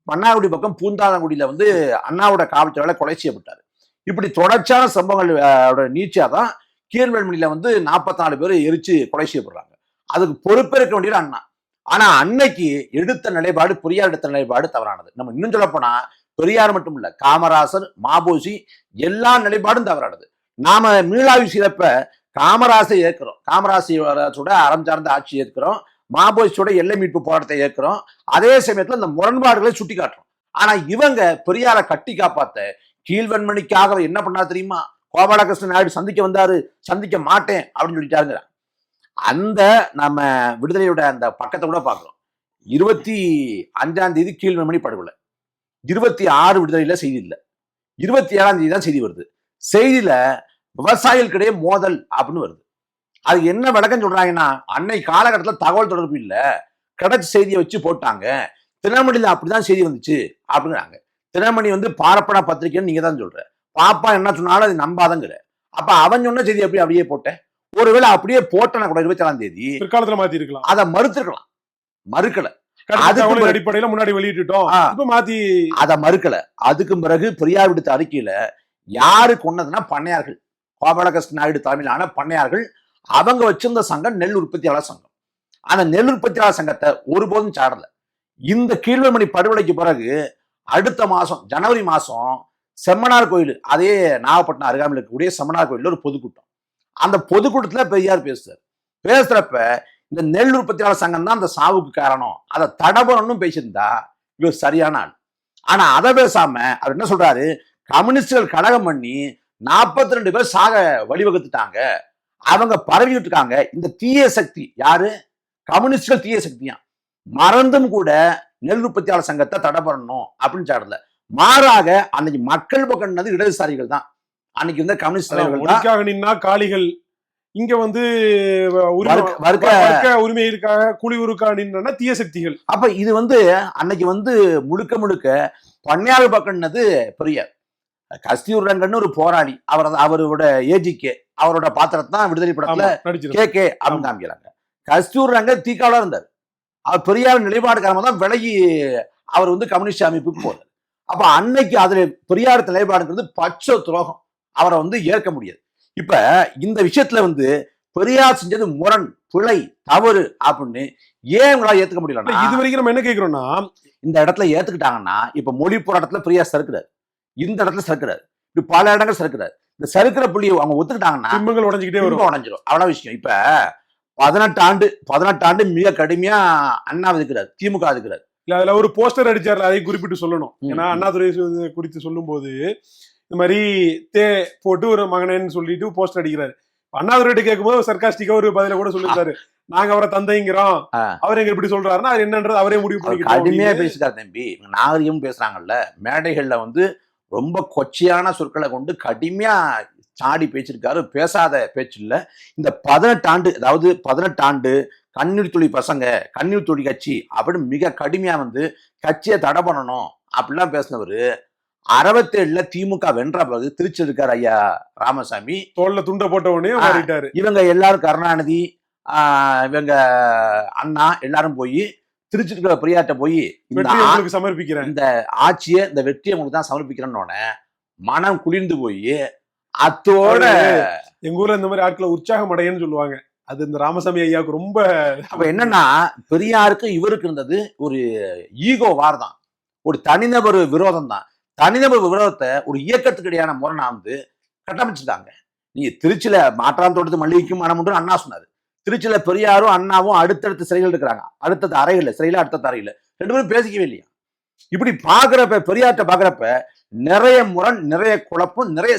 மன்னார்குடி பக்கம் பூந்தானங்குடியில வந்து அண்ணாவோட காவல்துறையால கொலை செய்யப்பட்டாரு. இப்படி தொடர்ச்சியான சம்பவங்களோட நீச்சாதான் கீழ்வன்மணியில வந்து 44 பேர் எரிச்சு கொலை செய்யப்படுறாங்க. அதுக்கு பொறுப்பேற்க வேண்டியது அண்ணா. ஆனா அன்னைக்கு பெரியார் எடுத்த நிலைப்பாடு தவறானது. நம்ம இன்னும் சொல்ல போனா பெரியார் மட்டும் இல்ல, காமராசர், மாபோசி எல்லா நிலைப்பாடும் தவறானது. நாம மீளாய்வு செய்தப்ப காமராசை ஏற்கிறோம், காமராசோட அறம் சார்ந்த ஆட்சி ஏற்கிறோம், மாபோசியோட எல்லை மீட்பு போராட்டத்தை ஏற்கிறோம். அதே சமயத்துல இந்த முரண்பாடுகளை சுட்டி காட்டுறோம். ஆனா இவங்க பெரியாரை கட்டி காப்பாத்த கீழ்வன்மணிக்காக என்ன பண்ணா தெரியுமா, கோபாலகிருஷ்ணன் நாயுடு சந்திக்க வந்தாரு, சந்திக்க மாட்டேன் அப்படின்னு சொல்லிட்டாருங்க. அந்த நம்ம விடுதலையோட அந்த பக்கத்தை கூட பாக்குறோம். 25ஆம் தேதி கீழ்வன்மணி படுகொலை, 26 விடுதலையில செய்தி இல்லை, 27ஆம் தேதி தான் செய்தி வருது. செய்தியில விவசாயிகளுக்கிடையே மோதல் அப்படின்னு வருது. அது என்ன விளக்கம் சொல்றாங்கன்னா, அன்னை காலகட்டத்தில் தகவல் தொடர்பு இல்ல, கிடைச்ச செய்தியை வச்சு போட்டாங்க, தினமணியில அப்படிதான் செய்தி வந்துச்சு அப்படிங்கிறாங்க. தினமணி வந்து பாரப்பட பத்திரிக்கைன்னு நீங்க தான் சொல்ற, பாப்பா என்ன சொன்னாலும் அது நம்பாதங்கிற. அப்ப அவன் சொன்ன செய்தி எப்படி அப்படியே போட்டேன்? ஒருவேளை அப்படியே போட்டனா கூட 27ஆம் தேதி பிற்காலத்துல மாத்தி இருக்கலாம், அதை மறுத்திருக்கலாம். மறுக்கல, அடிப்படையில முன்னாடி வெளியிட்டுட்டோம், மாத்தி அதை மறுக்கல. அதுக்கு பிறகு பெரியார் விடுத்த அறிக்கையில யாரு கொன்னதுன்னா பண்ணையார்கள், கோபாலகிருஷ்ணன் நாயுடு தலைமையிலான பண்ணையார்கள். அவங்க வச்சிருந்த சங்கம் நெல் உற்பத்தியாளர் சங்கம். அந்த நெல் உற்பத்தியாளர் சங்கத்தை ஒருபோதும் சாடல. இந்த கீழ்வன்மணி படுகொலைக்கு பிறகு அடுத்த மாசம் ஜனவரி மாசம் செம்மனார் கோயில், அதே நாகப்பட்டினம் அருகாமையில் இருக்கக்கூடிய செம்மனார் கோயில்ல ஒரு பொதுக்கூட்டம். அந்த பொதுக்கூட்டத்துல பெரியார் பேசுறப்ப இந்த நெல் உற்பத்தியாளர் சங்கம் தான் அந்த சாவுக்கு காரணம், அதை தடபடணும் பேசியிருந்தா இவர் சரியான ஆள். ஆனா அதை பேசாம அவர் என்ன சொல்றாரு, கம்யூனிஸ்டுகள் கழகம் பண்ணி 42 பேர் சாக வழிவகுத்துட்டாங்க, அவங்க பரவிட்டு இருக்காங்க. இந்த தீய சக்தி யாரு? கம்யூனிஸ்டுகள் தீய சக்தியா. மறந்தும் கூட நெல் உற்பத்தியாளர் சங்கத்தை தடை பண்ணணும் அப்படின்னு சாடல. மாறாக அன்னைக்கு மக்கள் பக்கம் இடதுசாரிகள் தான், அன்னைக்கு இருந்த கம்யூனிஸ்ட் தலைவர்கள் நின்னா காளிகள், இங்க வந்து உரிமைக்காக குடியுரிமைக்காக நின்னா தீய சக்திகள். அப்ப இது வந்து அன்னைக்கு வந்து முழுக்க பண்ணையாளர் பக்கம்னது பெரியார். கஸ்தூர் ரங்கன்னு ஒரு போராளி, அவரோட ஏஜிக்கே அவரோட பாத்திரத்தை தான் விடுதலை படத்துல கே அப்படின்னு காமிக்கிறாங்க. கஸ்தூர் ரங்கன் தீக்காவலா இருந்தார். அவர் பெரியார் நிலைப்பாடு காரணமா தான் விலகி அவர் வந்து கம்யூனிஸ்ட் அமைப்புக்கு போறாரு. அப்ப அன்னைக்கு அதுல பெரியார் நிலைப்பாடுங்கிறது பச்சை துரோகம், அவரை வந்து ஏற்க முடியாது. இப்ப இந்த விஷயத்துல வந்து பெரியார் செஞ்சது முரண், பிழை, தவறு அப்படின்னு ஏன் உங்களால ஏத்துக்க முடியல? இது வரைக்கும் நம்ம என்ன கேக்குறோம்னா, இந்த இடத்துல ஏத்துக்கிட்டாங்கன்னா இப்ப மொழி போராட்டத்துல பெரியார் சறுக்குறாரு, இந்த இடத்துல சறுக்குறாரு, இப்படி பல இடங்கள் சறுக்குறாரு. இந்த சறுக்கிற புள்ளியை அவங்க ஒத்துக்கிட்டாங்கன்னா பிம்பங்கள் உடஞ்சுக்கிட்டே வரும், உடஞ்சிரும். அவ்வளவு விஷயம். இப்ப 18 ஆண்டு மிக கடுமையா அண்ணா இருக்கிறார், திமுக இருக்கிறார். இல்ல அதுல ஒரு போஸ்டர் அடிச்சார்ல, அதை குறிப்பிட்டு சொல்லணும். ஏன்னா அண்ணாதுரை குறித்து சொல்லும் போது இந்த மாதிரி போட்டு ஒரு மகனேன்னு சொல்லிட்டு போஸ்டர் அடிக்கிறாரு. அண்ணாதுரை கேட்கும்போது சர்காஸ்டிக்கா ஒரு பதில கூட சொல்லிருக்காரு, நாங்க அவரை தந்தைங்கிறோம், அவர் எங்க இப்படி சொல்றாருன்னா அது என்னன்றது அவரே முடிவு பண்ணிக்கிட்டோம். கடுமையா பேசுறாரு தம்பி. நாகரிகம் பேசுறாங்கல்ல, மேடைகள்ல வந்து ரொம்ப கொச்சையான சொற்களை கொண்டு கடுமையா சாடி பேசிருக்காரு. பேசாத பேச்சு இல்ல. இந்த 18 ஆண்டு, அதாவது 18 ஆண்டு கண்ணீர் துளி பசங்க, கண்ணீர் துளி கட்சி அப்படின்னு மிக கடுமையா வந்து கட்சியை தடை பண்ணணும் அப்படிலாம் பேசினவரு 67ல திமுக வென்ற பிறகு திருச்சி இருக்காரு ஐயா ராமசாமி. தோல்ல துண்ட போட்ட உடனே மாறிட்டாரு. இவங்க எல்லாரும் கருணாநிதி, இவங்க அண்ணா எல்லாரும் போய் திருச்சி இருக்கிற பெரியார்ட்ட போய் சமர்ப்பிக்கிறேன், இந்த ஆட்சியை, இந்த வெற்றியை உங்களுக்கு தான் சமர்ப்பிக்கிறேன்னு மனம் குளிர்ந்து போய் அத்தோட எங்க ஊர்ல இந்த மாதிரி ஆட்களை உற்சாகம் அடையன்னு சொல்லுவாங்க. அது இந்த ராமசாமி ஐயாவுக்கு ரொம்ப. அப்ப என்னன்னா, பெரியாருக்கு இவருக்கு இருந்தது ஒரு ஈகோ வார் தான், ஒரு தனிநபர் விரோதம் தான். தனிநபர் விரோதத்தை ஒரு இயக்கத்துக்கு இடையான முரணா வந்து கட்டமைச்சிருக்காங்க. நீங்க திருச்சியில மாற்றான் தோட்டத்து மல்லிகைக்கும் மனமுண்டு அண்ணா சொன்னாரு. திருச்சியில பெரியாரும் அண்ணாவும் அடுத்தடுத்த சிறைகள் இருக்கிறாங்க, அடுத்தது அறைகள் சிறையில, அடுத்த அறையில 2 பேரும் பேசிக்கவே இல்லையா. இப்படி பாக்குறப்ப, பெரியார்ட்ட பாக்குறப்ப நிறைய முரண், நிறைய குழப்பம், நிறைய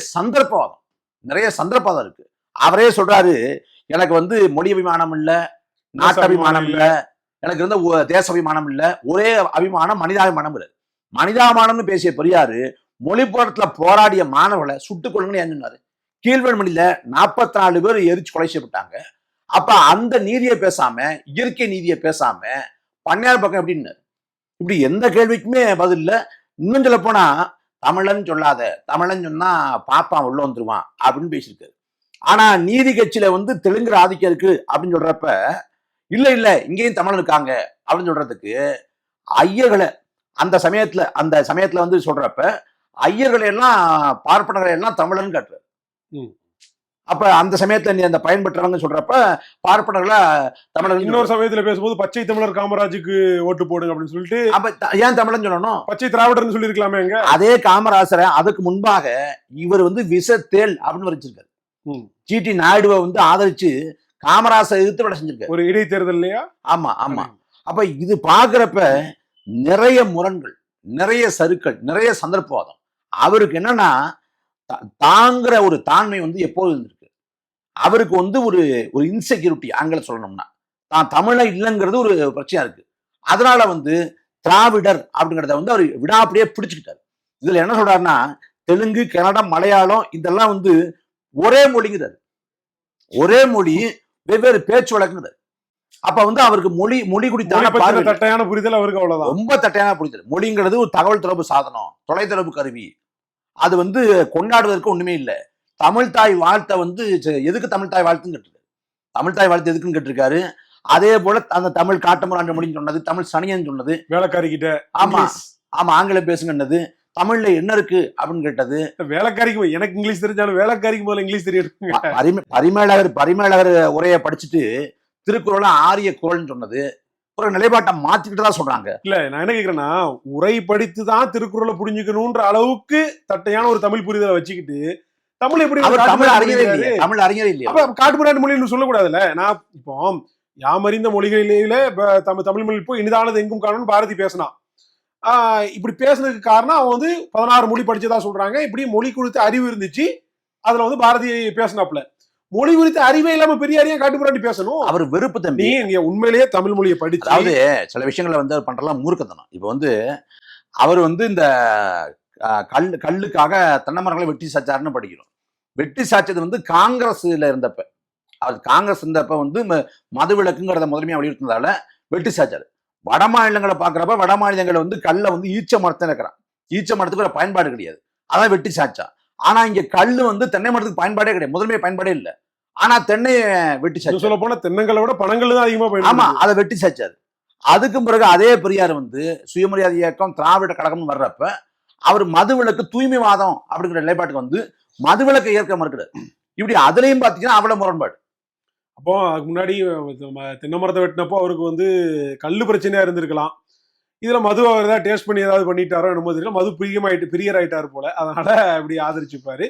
சந்தர்ப்பம் இருக்கு. அவரே சொல்றாரு, எனக்கு வந்து மொழி அபிமானம் இல்ல, நாட்டு அபிமானம் இல்ல, எனக்கு இருந்த தேசாபிமானம் இல்ல, ஒரே அபிமானம் மனிதாபிமானம் இல்ல. மனிதாபிமானம்னு பேசிய பெரியாரு மொழி போராட்டத்துல போராடிய மாணவர்களை சுட்டுக் கொள்ளுங்கன்னு ஏன் சொன்னாரு? கீழ்வெண்மணியில 44 பேர் எரிச்சு கொலை செய்யப்பட்டாங்க. அப்ப அந்த நீதியை பேசாம, இயற்கை நீதியை பேசாம பண்ணையார் பக்கம் எப்படின்னு இப்படி எந்த கேள்விக்குமே பதில் இல்ல. இன்னும் சொல்ல போனா, தமிழன் சொல்லாத, தமிழன் சொன்னா பாப்பான் உள்ள வந்துருவான் அப்படின்னு பேசியிருக்காரு. ஆனா நீதி கட்சியில வந்து தெலுங்கு ஆதிக்கம் இருக்கு அப்படின்னு சொல்றப்ப, இல்ல இங்கேயும் தமிழ் இருக்காங்க அப்படின்னு சொல்றதுக்கு ஐயர்களை அந்த சமயத்துல வந்து சொல்றப்ப ஐயர்களை எல்லாம், பார்ப்பனர்களை எல்லாம் தமிழன் காட்டுறாரு. அப்ப அந்த சமயத்துல நீ அந்த பயன்பெற்றவங்க சொல்றப்ப பார்ப்பனர்களா தமிழர். இன்னொரு சமயத்துல பேசும்போது பச்சை தமிழர் காமராஜுக்கு ஓட்டு போடுங்க அப்படின்னு சொல்லிட்டு, அப்ப ஏன் தமிழன் சொல்லணும்? பச்சை திராவிடர்னு சொல்லி இருக்கலாமே. அதே காமராசரை அதுக்கு முன்பாக இவர் வந்து விசத்தேல் அப்படின்னு வச்சிருக்காரு. ஜிடி நாயுடுவை வந்து ஆதரிச்சு காமராசர் எதிர்த்து வேலை செஞ்சிருக்காரு ஒரு இடைத்தேர்தல் இல்லையா? ஆமா. அப்ப இது பாக்குறப்ப நிறைய முரண்கள், நிறைய சறுக்கள், நிறைய சந்தர்ப்பவாதம். அவருக்கு என்னன்னா, தாங்கிற ஒரு தாண்மை வந்து எப்போதும் இருந்திருக்கு. அவருக்கு வந்து ஒரு இன்செக்யூரிட்டி ஆங்கில சொல்லணும்னா, தான் தமிழை இல்லைங்கிறது ஒரு பிரச்சனையா இருக்கு. அதனால வந்து திராவிடர் அப்படிங்கிறத வந்து அவர் விடாப்படியே பிடிச்சுக்கிட்டாரு. இதுல என்ன சொல்றாருன்னா, தெலுங்கு, கன்னடம், மலையாளம் இதெல்லாம் வந்து ஒரே மொழிங்கிறாரு. ஒரே மொழி, வெவ்வேறு பேச்சு வழக்குங்கிறாரு. அப்ப வந்து அவருக்கு மொழி குறித்த தட்டையான புரிதல் அவருக்கு அவ்வளவுதான், ரொம்ப தட்டையான புரிதல். மொழிங்கிறது ஒரு தகவல் தொடர்பு சாதனம், தொலைத்தொடர்பு கருவி. அது வந்து கொண்டாடுவதற்கு ஒண்ணுமே இல்லை. தமிழ் தாய் வாழ்த்தை வந்து எதுக்கு தமிழ் தாய் வாழ்த்துன்னு கேட்டிருக்காரு. தமிழ் தாய் வாழ்த்து எதுக்குன்னு கேட்டிருக்காரு. அதே போல அந்த தமிழ் காட்டமுறாண்ட மொழின்னு சொன்னது, தமிழ் சனியன் சொன்னது, வேலைக்காரி கிட்ட ஆமா ஆங்கிலம் பேசுங்கன்னது, தமிழ்ல என்ன இருக்கு அப்படின்னு கேட்டது. வேலைக்காரிக்கு எனக்கு இங்கிலீஷ் தெரிஞ்சாலும் வேலைக்காரிக்கு முதல்ல இங்கிலீஷ் தெரியும். பரிமேலகர் உரையை படிச்சுட்டு திருக்குறள் ஆரிய குரல்னு சொன்னது ஒரு நிலைப்பாட்டை மாத்திக்கிட்டு தான் சொல்றாங்க. இல்ல நான் என்ன கேக்குறேன்னா, உரை படித்து தான் திருக்குறளை புரிஞ்சுக்கணும்ன்ற அளவுக்கு தட்டையான ஒரு தமிழ் புரிதலை வச்சுக்கிட்டு தமிழ் எப்படி தமிழ் அறிஞரே இல்லையா? அப்ப காட்டுமிராண்டி மொழின்னு சொல்லக்கூடாதுல்ல. நான் இப்போ யாமறிந்த மொழிகளில தமிழ் மொழி இப்போ இனிதானது எங்கும் காரணம்னு பாரதி பேசினான். இப்படி பேசுனதுக்கு காரணம் அவன் வந்து 16 மொழி படிச்சதா சொல்றாங்க. இப்படி மொழி குறித்த அறிவு இருந்துச்சு, அதுல வந்து பாரதி பேசினாப்ல. மொழி குறித்த அறிவே இல்லாம பெரியாரையும் காட்டுமிராண்டி பேசணும். அவர் வெறுப்பு தம்பி. நீங்க உண்மையிலேயே தமிழ் மொழியை படிச்சு, அதாவது சில விஷயங்களை வந்து அவர் பண்றலாம் மூர்க்கத்தனம். இப்ப வந்து அவர் வந்து இந்த கல்லுக்காக தென்னை மரங்களை வெட்டி சாச்சாருன்னு படிக்கிறோம். வெட்டி சாச்சது வந்து காங்கிரஸ்ல இருந்தப்ப, அவர் காங்கிரஸ் இருந்தப்ப வந்து மது விலக்குங்கிறத முதன்மையா வலியுறுத்தினதால வெட்டி சாச்சாரு. வட மாநிலங்களை பாக்குறப்ப வட மாநிலங்களை வந்து கல்லை வந்து ஈச்ச மரத்தை இருக்கிறான். ஈச்ச மரத்துக்கு ஒரு பயன்பாடு கிடையாது, அதான் வெட்டி சாச்சா. ஆனா இங்க கல்லு வந்து தென்னை மரத்துக்கு பயன்பாடே கிடையாது, முதன்மை பயன்பாடே இல்லை. ஆனா தென்னையை வெட்டி சாச்சு. சொல்ல போனா தென்னங்களை விட பணங்கள் தான் அதிகமா பயன்படுது. ஆமா, அதை வெட்டி சாச்சாரு. அதுக்கும் பிறகு அதே பெரியார் வந்து சுயமரியாதை இயக்கம், திராவிட கழகம் வர்றப்ப அவர் மதுவிலக்கு, தூய்மைவாதம் அப்படிங்கிற நிலைப்பாட்டுக்கு வந்து மதுவிலக்கை ஏற்க மறுக்கிறார். இப்படி அதுலயும் பாத்தீங்கன்னா அவ்வளவு முரண்பாடு. அப்போ அதுக்கு முன்னாடி தென்னை மரத்தை வெட்டினப்போ அவருக்கு வந்து கல்லு பிரச்சனையா இருந்திருக்கலாம். இதுல மது அவர் ஏதாவது டேஸ்ட் பண்ணி ஏதாவது பண்ணிட்டாரோ என்னமோ தெரியல, மது பிரியர் ஆயிட்டாரு போல, அதனால இப்படி ஆதரிச்சுப்பாரு.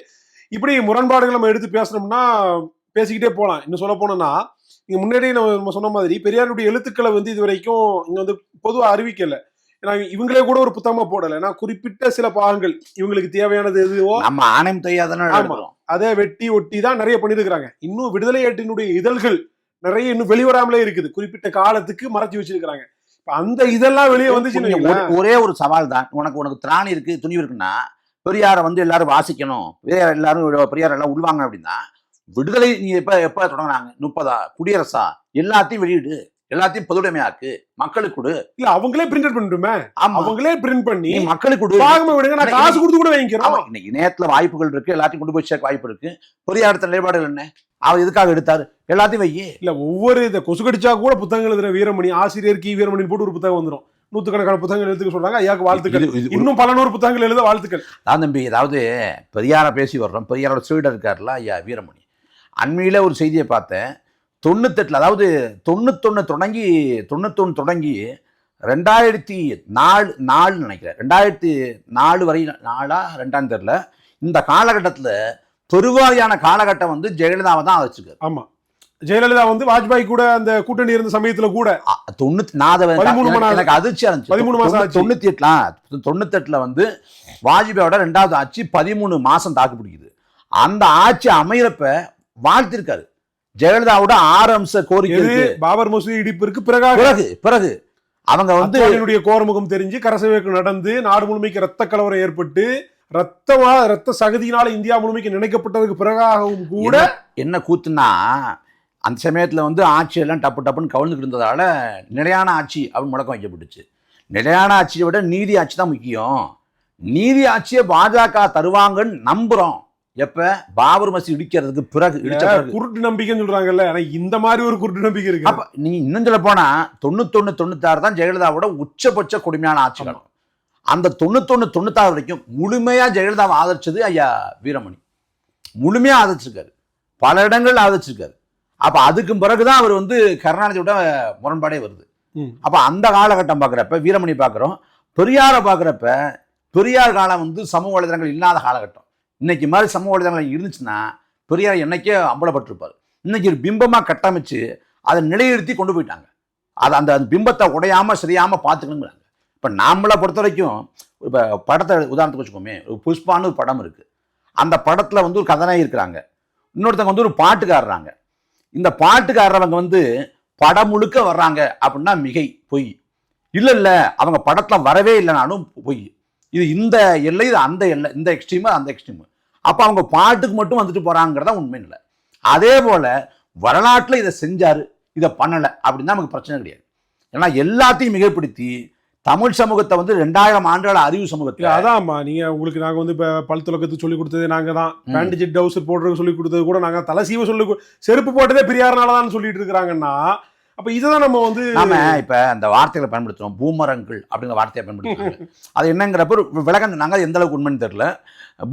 இப்படி முரண்பாடுகள் நம்ம எடுத்து பேசணும்னா பேசிக்கிட்டே போகலாம். இன்னும் சொல்ல போனோம்னா நீங்க முன்னாடியே நம்ம சொன்ன மாதிரி பெரியாருடைய எழுத்துக்களை வந்து இது வரைக்கும் இங்க வந்து பொதுவா அறிவிக்கல. ஏன்னா இவங்களே கூட ஒரு புத்தகமா போடல. ஏன்னா குறிப்பிட்ட சில பாகங்கள் இவங்களுக்கு தேவையானது எதுவோ நம்ம ஆணையம் தையாதானே அதை வெட்டி ஒட்டி தான் நிறைய பண்ணிருக்கிறாங்க. இன்னும் விடுதலை ஏட்டினுடைய இதழ்கள் நிறைய இன்னும் வெளிவராமலே இருக்குது, குறிப்பிட்ட காலத்துக்கு மறைச்சு வச்சிருக்கிறாங்க. அந்த இதெல்லாம் வெளியே வந்துச்சு. ஒரே ஒரு சவால் தான், உனக்கு திராணி இருக்கு, துணிவு இருக்குன்னா பெரியாரை வந்து எல்லாரும் வாசிக்கணும், எல்லாரும் பெரியார் எல்லாம் உள்வாங்க அப்படின்னா விடுதலை நீ எப்ப தொடங்கினாங்க? 30 குடியரசா? எல்லாத்தையும் வெளியிடு, எல்லாத்தையும் பொதுடைமையாக்கு, மக்களுக்கு கொடு. இல்ல அவங்களே பிரிண்ட் பண்ணிட்டுமே, அவங்களே பிரிண்ட் பண்ணி மக்களுக்கு கொடு, விடுங்க, நான் காசு கொடுத்து கூட வாங்கிக்கிறோம். இன்னைக்கு இணையத்துல வாய்ப்புகள் இருக்கு, எல்லாத்தையும் கொண்டு போய் சேர்க்க வாய்ப்பு இருக்கு. பெரியார் நிலைப்பாடுகள் என்ன? அவர் எதுக்காக எடுத்தாரு? எல்லாத்தையும் வையே. இல்ல ஒவ்வொரு இதை கொசு கடிச்சா கூட புத்தகங்கள் எழுதுற வீரமணி, ஆசிரியருக்கு வீரமணி போட்டு ஒரு புத்தகம் வந்துடும். 100கணக்கான புத்தகங்கள் எழுதுக்க சொல்றாங்க. ஐயாக்கு வாழ்த்துக்கள். இன்னும் பல 100 புத்தகங்கள் எழுத வாழ்த்துக்கள். நான் தம்பி, அதாவது பெரியார பேசி வர்றோம். பெரியாரோட சீடர் இருக்காருல்ல ஐயா வீரமணி, அண்மையில ஒரு செய்தியை பார்த்தேன். 98, அதாவது 91 தொடங்கி 91 தொடங்கி 2004 நினைக்கிறேன், 2004 வரை, 4 தெரியல, இந்த காலகட்டத்தில் பெருவாரியான காலகட்டம் வந்து ஜெயலலிதாவை தான் ஆதரிச்சிருக்காரு. ஆமா, ஜெயலலிதா வந்து வாஜ்பாய் கூட அந்த கூட்டணி இருந்த சமயத்துல கூட 93 எனக்கு அதிர்ச்சியா இருந்துச்சு. 13 மாசம் 98ல வந்து வாஜ்பாயோட 2வது ஆட்சி 13 மாசம் தாக்கு பிடிக்குது. அந்த ஆட்சி அமையறப்ப வாழ்த்திருக்காரு. ஜெயலலிதாவோட 6 அம்ச கோரிக்கை, பாபர் மசூதி இடிப்பிற்கு பிறகு அவங்க வந்து என்னுடைய கோரமுகம் தெரிஞ்சு கரசவேக்கு நடந்து நாடு முழுமைக்கு ரத்த கலவரம் ஏற்பட்டு ரத்த சகதியினால இந்தியா முழுமைக்கு நினைக்கப்பட்டதுக்கு பிறகாகவும் கூட என்ன கூத்துனா, அந்த சமயத்துல வந்து ஆட்சியெல்லாம் டப்புன்னு கவுழ்ந்துக்கிட்டு இருந்ததால நிலையான ஆட்சி அப்படின்னு முழக்கம் வைக்கப்பட்டுச்சு. நிலையான ஆட்சியை விட நீதி ஆட்சி தான் முக்கியம். நீதி ஆட்சியை பாஜக தருவாங்கன்னு நம்புறோம். எப்ப? பாபர் மசூதி இடிக்கிறதுக்கு பிறகு. குருட்டு நம்பிக்கைன்னு சொல்றாங்கல்ல, இந்த மாதிரி ஒரு குருட்டு நம்பிக்கை இருக்கு. அப்ப நீ இன்னும் சொல்ல போனா 91 96 தான் ஜெயலலிதாவோட உச்சபட்ச கொடுமையான ஆட்சி காலம். அந்த 91 96 வரைக்கும் முழுமையா ஜெயலலிதாவை ஆதரிச்சது ஐயா வீரமணி. முழுமையா ஆதரிச்சிருக்காரு, பல இடங்கள் ஆதரிச்சிருக்காரு. அப்ப அதுக்கு பிறகுதான் அவர் வந்து கருணாநிதியோட முரண்பாடே வருது. அப்ப அந்த காலகட்டம் பாக்குறப்ப வீரமணி பாக்குறோம், பெரியார பாக்குறப்ப பெரியார் காலம் வந்து சமூக வலைதளங்கள் இல்லாத காலகட்டம். இன்னைக்கு மாதிரி சமூக வலைதளங்கள் இருந்துச்சுன்னா பெரியார் என்னைக்கே அம்பலப்பட்டிருப்பாரு. இன்னைக்கு ஒரு பிம்பமா கட்டமைச்சு அதை நிலைநிறுத்தி கொண்டு போயிட்டாங்க. அது அந்த பிம்பத்தை உடையாம சரியாம பார்த்துக்கணுங்கிறாங்க. இப்போ நாமளை பொறுத்த வரைக்கும் இப்போ படத்தை உதாரணத்துக்கு வச்சுக்கோமே, புஷ்பான்னு ஒரு படம் இருக்கு. அந்த படத்துல வந்து ஒரு கதாநாயகி இருக்கிறாங்க, இன்னொருத்தவங்க வந்து ஒரு பாட்டுக்காடுறாங்க. இந்த பாட்டுக்காரவங்க வந்து படம் முழுக்க வர்றாங்க அப்படின்னா மிகை, பொய். இல்ல அவங்க படத்துல வரவே இல்லைனாலும் பொய். இது இந்த எல்லை, இது அந்த எல்லை, இந்த எக்ஸ்ட்ரீமு அந்த எக்ஸ்ட்ரீமு. அப்ப அவங்க பாட்டுக்கு மட்டும் வந்துட்டு போறாங்கிறதா உண்மை இல்லை. அதே போல வரலாற்றுல இதை செஞ்சாரு, இதை பண்ணல அப்படின்னா நமக்கு பிரச்சனை கிடையாது. ஏன்னா எல்லாத்தையும் மிகைப்படுத்தி தமிழ் சமூகத்தை வந்து 2000 ஆண்டுகள அறிவு சமூகத்தை. அதான்மா, நீங்க உங்களுக்கு நாங்க வந்து இப்ப பல் துலக்கத்துக்கு சொல்லி கொடுத்தது நாங்க தான், பேண்டிஜெட் டவுசர் போடுறதுக்கு சொல்லி கொடுத்தது கூட நாங்க, தலை சீவ சொல்லி செருப்பு போட்டதே பெரியார்னாலதான் சொல்லிட்டு இருக்கிறாங்கன்னா, அப்ப இதுதான் நம்ம வந்து நாம இப்ப அந்த வார்த்தைகளை பயன்படுத்துறோம். பூமரங்கள் அப்படிங்கிற வார்த்தையை பயன்படுத்துறாங்க. அது என்னங்கிறப்ப விளக்கம் நாங்க எந்த அளவுக்கு உண்மைன்னு தெரியல.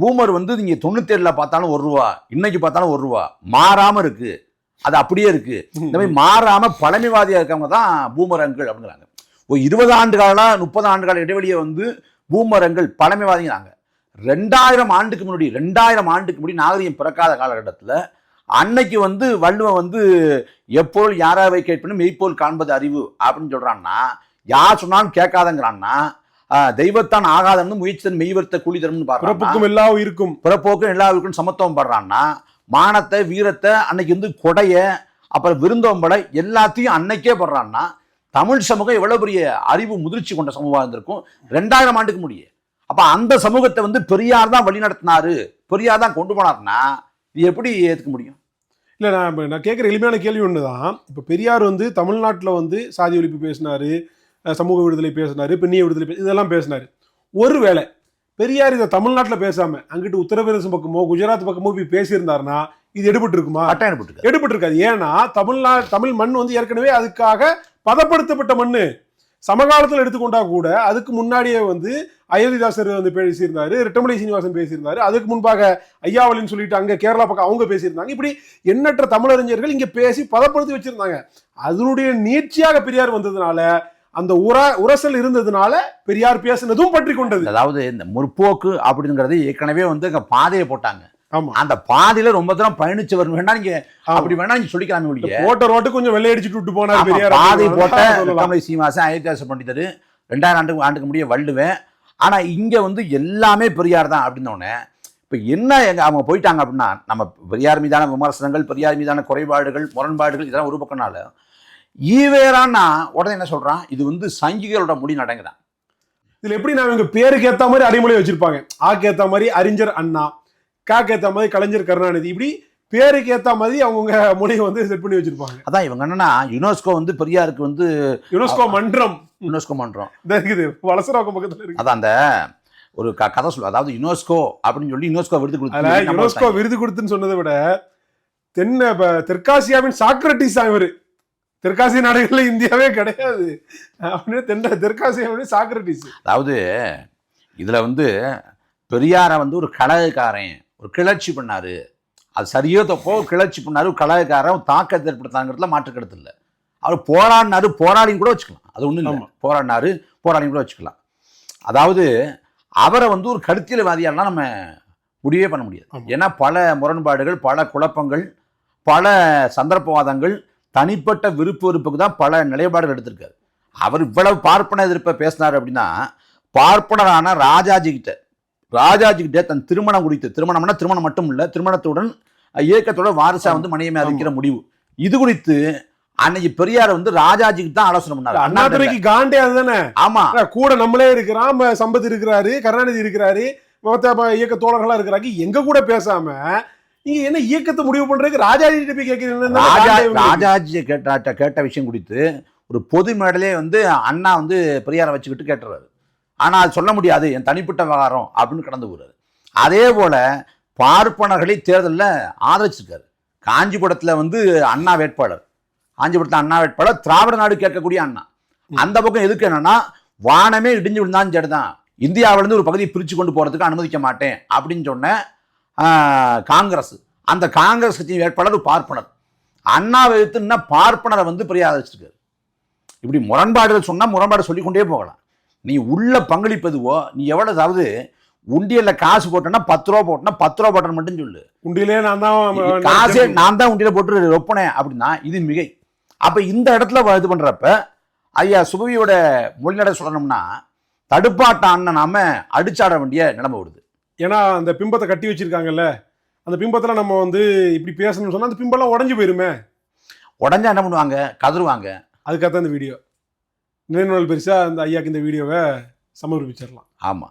பூமர் வந்து நீங்க 97ல பார்த்தாலும் ₹1, இன்னைக்கு பார்த்தாலும் ₹1 மாறாம இருக்கு, அது அப்படியே இருக்கு. இந்த மாதிரி மாறாம பழமைவாதியா இருக்கவங்க தான் பூமரங்கள் அப்படிங்கிறாங்க. ஒரு 20 ஆண்டுகால 30 ஆண்டுகால இடைவெளியை வந்து பூமரங்கள் பழமைவாதிங்கிறாங்க. 2000 ஆண்டுக்கு முன்னாடி நாகரிகம் பிறக்காத காலகட்டத்தில் அன்னைக்கு வந்து வள்ளுவன் வந்து எப்போல் யாராவை கேட்பனும் மெய்ப்போல் காண்பது அறிவு அப்படின்னு சொல்றான்னா, யார் சொன்னாலும் கேட்காதங்கிறான்னா, தெய்வத்தான் ஆகாதன்னு முயற்சித்தன் மெய்வர்த்த கூலி தரும்னு பிறப்புக்கும் எல்லா உயிருக்கும் சமத்துவம் படுறான்னா, மானத்தை வீரத்தை அன்னைக்கு வந்து கொடைய அப்புறம் விருந்தோம்படை எல்லாத்தையும் அன்னைக்கே படுறான்னா, தமிழ் சமூகம் எவ்வளவு பெரிய அறிவு முதிர்ச்சி கொண்ட சமூகம் இருந்திருக்கும் 2000 ஆண்டுக்கு முடிய. அப்ப அந்த சமூகத்தை வந்து பெரியார் தான் வழி நடத்தினாரு, பெரியார் தான் கொண்டு போனார்னா இது எப்படி ஏற்றுக்க முடியும்? இல்லை, நான் கேட்குற எளிமையான கேள்வி ஒன்று தான். இப்போ பெரியார் வந்து தமிழ்நாட்டில் வந்து சாதி ஒழிப்பு பேசினாரு, சமூக விடுதலை பேசினாரு, பெண்ணிய விடுதலை இதெல்லாம் பேசினாரு. ஒருவேளை பெரியார் இதை தமிழ்நாட்டில் பேசாம அங்கிட்டு உத்தரப்பிரதேசம் பக்கமோ குஜராத் பக்கமோ போய் பேசியிருந்தாருன்னா இது எடுபட்டு இருக்குமா? எடுபட்டு இருக்காது. ஏன்னா தமிழ் மண் வந்து ஏற்கனவே அதுக்காக பதப்படுத்தப்பட்ட மண்ணு. சமகாலத்தில் எடுத்துக்கொண்டா கூட அதுக்கு முன்னாடியே வந்து அயோத்திதாசர் வந்து பேசியிருந்தாரு, ரெட்டமலை சீனிவாசன் பேசியிருந்தாரு, அதுக்கு முன்பாக ஐயாவளின்னு சொல்லிட்டு அங்க கேரளா பக்கம் அவங்க பேசியிருந்தாங்க. இப்படி எண்ணற்ற தமிழறிஞர்கள் இங்க பேசி பதப்படுத்தி வச்சிருந்தாங்க. அதனுடைய நீட்சியாக பெரியார் வந்ததுனால, அந்த உரசல் இருந்ததுனால பெரியார் பேசினதும் பற்றி கொண்டது. அதாவது இந்த முற்போக்கு அப்படிங்கிறது ஏற்கனவே வந்து அங்க பாதையை போட்டாங்க. ஆமா, அந்த பாதையில ரொம்ப தூரம் பயணிச்சவர் வேணா நீங்க அப்படி வேணா நீங்க சொல்லிக்கலாமே ஒழிய, போட்ட ரோட்டு கொஞ்சம் வெள்ளை அடிச்சுட்டு விட்டு போனார் பெரியார். பாதை போட்ட ரெட்டமலை சீனிவாசன், அயோத்திதாச பண்டிதர், 2000 ஆண்டுக்கு முடிய வள்ளுவன். ஆனா இங்க வந்து எல்லாமே பெரியார் தான் அப்படின்னோடனே இப்ப என்ன அவங்க போயிட்டாங்க அப்படின்னா, நம்ம பெரியார் மீதான விமர்சனங்கள், பெரியார் மீதான குறைபாடுகள், முரண்பாடுகள் இதெல்லாம் ஒரு பக்கம்னால ஈவேரான்னா உடனே என்ன சொல்றான், இது வந்து சங்கிகளோட முடி நடங்குதான். இதுல எப்படி நான் இவங்க பேருக்கு ஏத்த மாதிரி அடைமொழி வச்சிருப்பாங்க. ஆக்கு ஏத்த மாதிரி அறிஞர் அண்ணா, காக்கு ஏத்த மாதிரி கலைஞர் கருணாநிதி, இப்படி பேருக்கு ஏத்த மாதிரி அவங்க மொழியை வந்து செட் பண்ணி வச்சிருப்பாங்க. அதான் இவங்க என்னன்னா, யுனெஸ்கோ வந்து பெரியாருக்கு வந்து யுனெஸ்கோ மன்றம் இருக்குது வலசராக்கம் பக்கத்துல இருக்கு. அதான் அந்த ஒரு கதை சொல்லு, அதாவது யுனெஸ்கோ அப்படின்னு சொல்லி யுனெஸ்கோ விருது கொடுத்து, யுனெஸ்கோ விருது கொடுத்துன்னு சொன்னதை விட தெற்காசியாவின் சாக்ரட்டிஸ் இவரு. தெற்காசிய நாடுகள்ல இந்தியாவே கிடையாது அப்படின்னு தெற்காசியாவின் சாக்ரட்டிஸ். அதாவது இதுல வந்து பெரியாரை வந்து ஒரு கழகக்காரன், ஒரு கிளர்ச்சி பண்ணாரு, அது சரியோ தப்போ கிளர்ச்சி பண்ணாரு, ஒரு கழகக்காரன் தாக்கத்தை ஏற்படுத்தாங்கிறதுல மாற்று கருத்து இல்லை. அவர் போராடினாரு, போராடின்னு கூட வச்சுக்கலாம், அது ஒன்றும் இல்லை. போராடினாரு, போராடின்னு கூட வச்சுக்கலாம். அதாவது அவரை வந்து ஒரு கருத்தியல்வாதியாலாம் நம்ம முடிவே பண்ண முடியாது. ஏன்னா பல முரண்பாடுகள், பல குழப்பங்கள், பல சந்தர்ப்பவாதங்கள், தனிப்பட்ட விருப்பு வெறுப்புக்கு தான் பல நிலைப்பாடுகள் எடுத்திருக்காரு. அவர் இவ்வளவு பார்ப்பன எதிர்ப்பை பேசினார் அப்படின்னா, பார்ப்பனரான ராஜாஜி கிட்ட தன் திருமணம் குறித்து, திருமணம்னா திருமணம் மட்டும் இல்லை, திருமணத்துடன் இயக்கத்தோட வாரிசா வந்து மனையமே அறிவிக்கிற முடிவு, இது குறித்து அன்னைக்கு பெரியார் வந்து ராஜாஜிக்கு தான் ஆலோசனை பண்ணாரு. அண்ணாதுரைக்கு காண்டே அதுதானே. ஆமா, கூட நம்மளே இருக்கிறான், சம்பத் இருக்கிறாரு, கருணாநிதி இருக்கிறாரு, இயக்க தோழர்களா இருக்கிறாங்க, எங்க கூட பேசாம நீங்க என்ன இயக்கத்தை முடிவு பண்றதுக்கு ராஜாஜி போய் கேட்கிறீங்க. ராஜாஜி கேட்ட விஷயம் குறித்து ஒரு பொது மேடலே வந்து அண்ணா வந்து பெரியாரை வச்சுக்கிட்டு கேட்டுறாரு. ஆனா அது சொல்ல முடியாது, என் தனிப்பட்ட விவகாரம் அப்படின்னு கடந்து போறாரு. அதே போல பார்ப்பனர்களை தேர்தலில் ஆதரிச்சிருக்காரு. காஞ்சிபுரத்துல வந்து அண்ணா வேட்பாளர், திராவிட நாடு கேட்கக்கூடிய அண்ணா. அந்த பக்கம் எதுக்கு என்னன்னா, வானமே இடிஞ்சு விழுந்தாலும் சரிதான், இந்தியாவிலிருந்து ஒரு பகுதியை பிரிச்சு கொண்டு போறதுக்கு அனுமதிக்க மாட்டேன் அப்படின்னு சொன்ன காங்கிரஸ். அந்த காங்கிரஸ் கட்சி வேட்பாளர் பார்ப்பனர். அண்ணாவை எடுத்துன்னா பார்ப்பனரை வந்து பெரியார் ஆதரிச்சிருக்காரு. இப்படி முரண்பாடுகள் சொன்னா முரண்பாடு சொல்லிக்கொண்டே போகலாம். நீ உள்ள பங்களிப்பதுவோ, நீ எவ்வளவு, அதாவது உண்டியல்ல காசு போட்டேன்னா 10 ரூபா போட்டேன்னா 10 ரூபா போட்டேன்னு மட்டும் சொல்லு, உண்டியிலே காசே நான் தான் உண்டியில போட்டு ரொப்பனேன் அப்படின்னா இது மிகை. அப்ப இந்த இடத்துல இது பண்றப்ப ஐயா சுபவியோட மொழிநடை சொல்லணும்னா, தடுப்பாட்ட நாம அடிச்சாட வேண்டிய நிலைமை வருது. ஏன்னா அந்த பிம்பத்தை கட்டி வச்சிருக்காங்கல்ல, அந்த பிம்பத்துல நம்ம வந்து இப்படி பேசணும்னு சொன்னா அந்த பிம்பெல்லாம் உடஞ்சு போயிருமே. உடஞ்சா என்ன பண்ணுவாங்க, கதறுவாங்க. அதுக்காக இந்த வீடியோ நினைவு நாள் பெருசா அந்த ஐயாக்கு இந்த வீடியோவை சமர்ப்பிச்சிடலாம். ஆமா.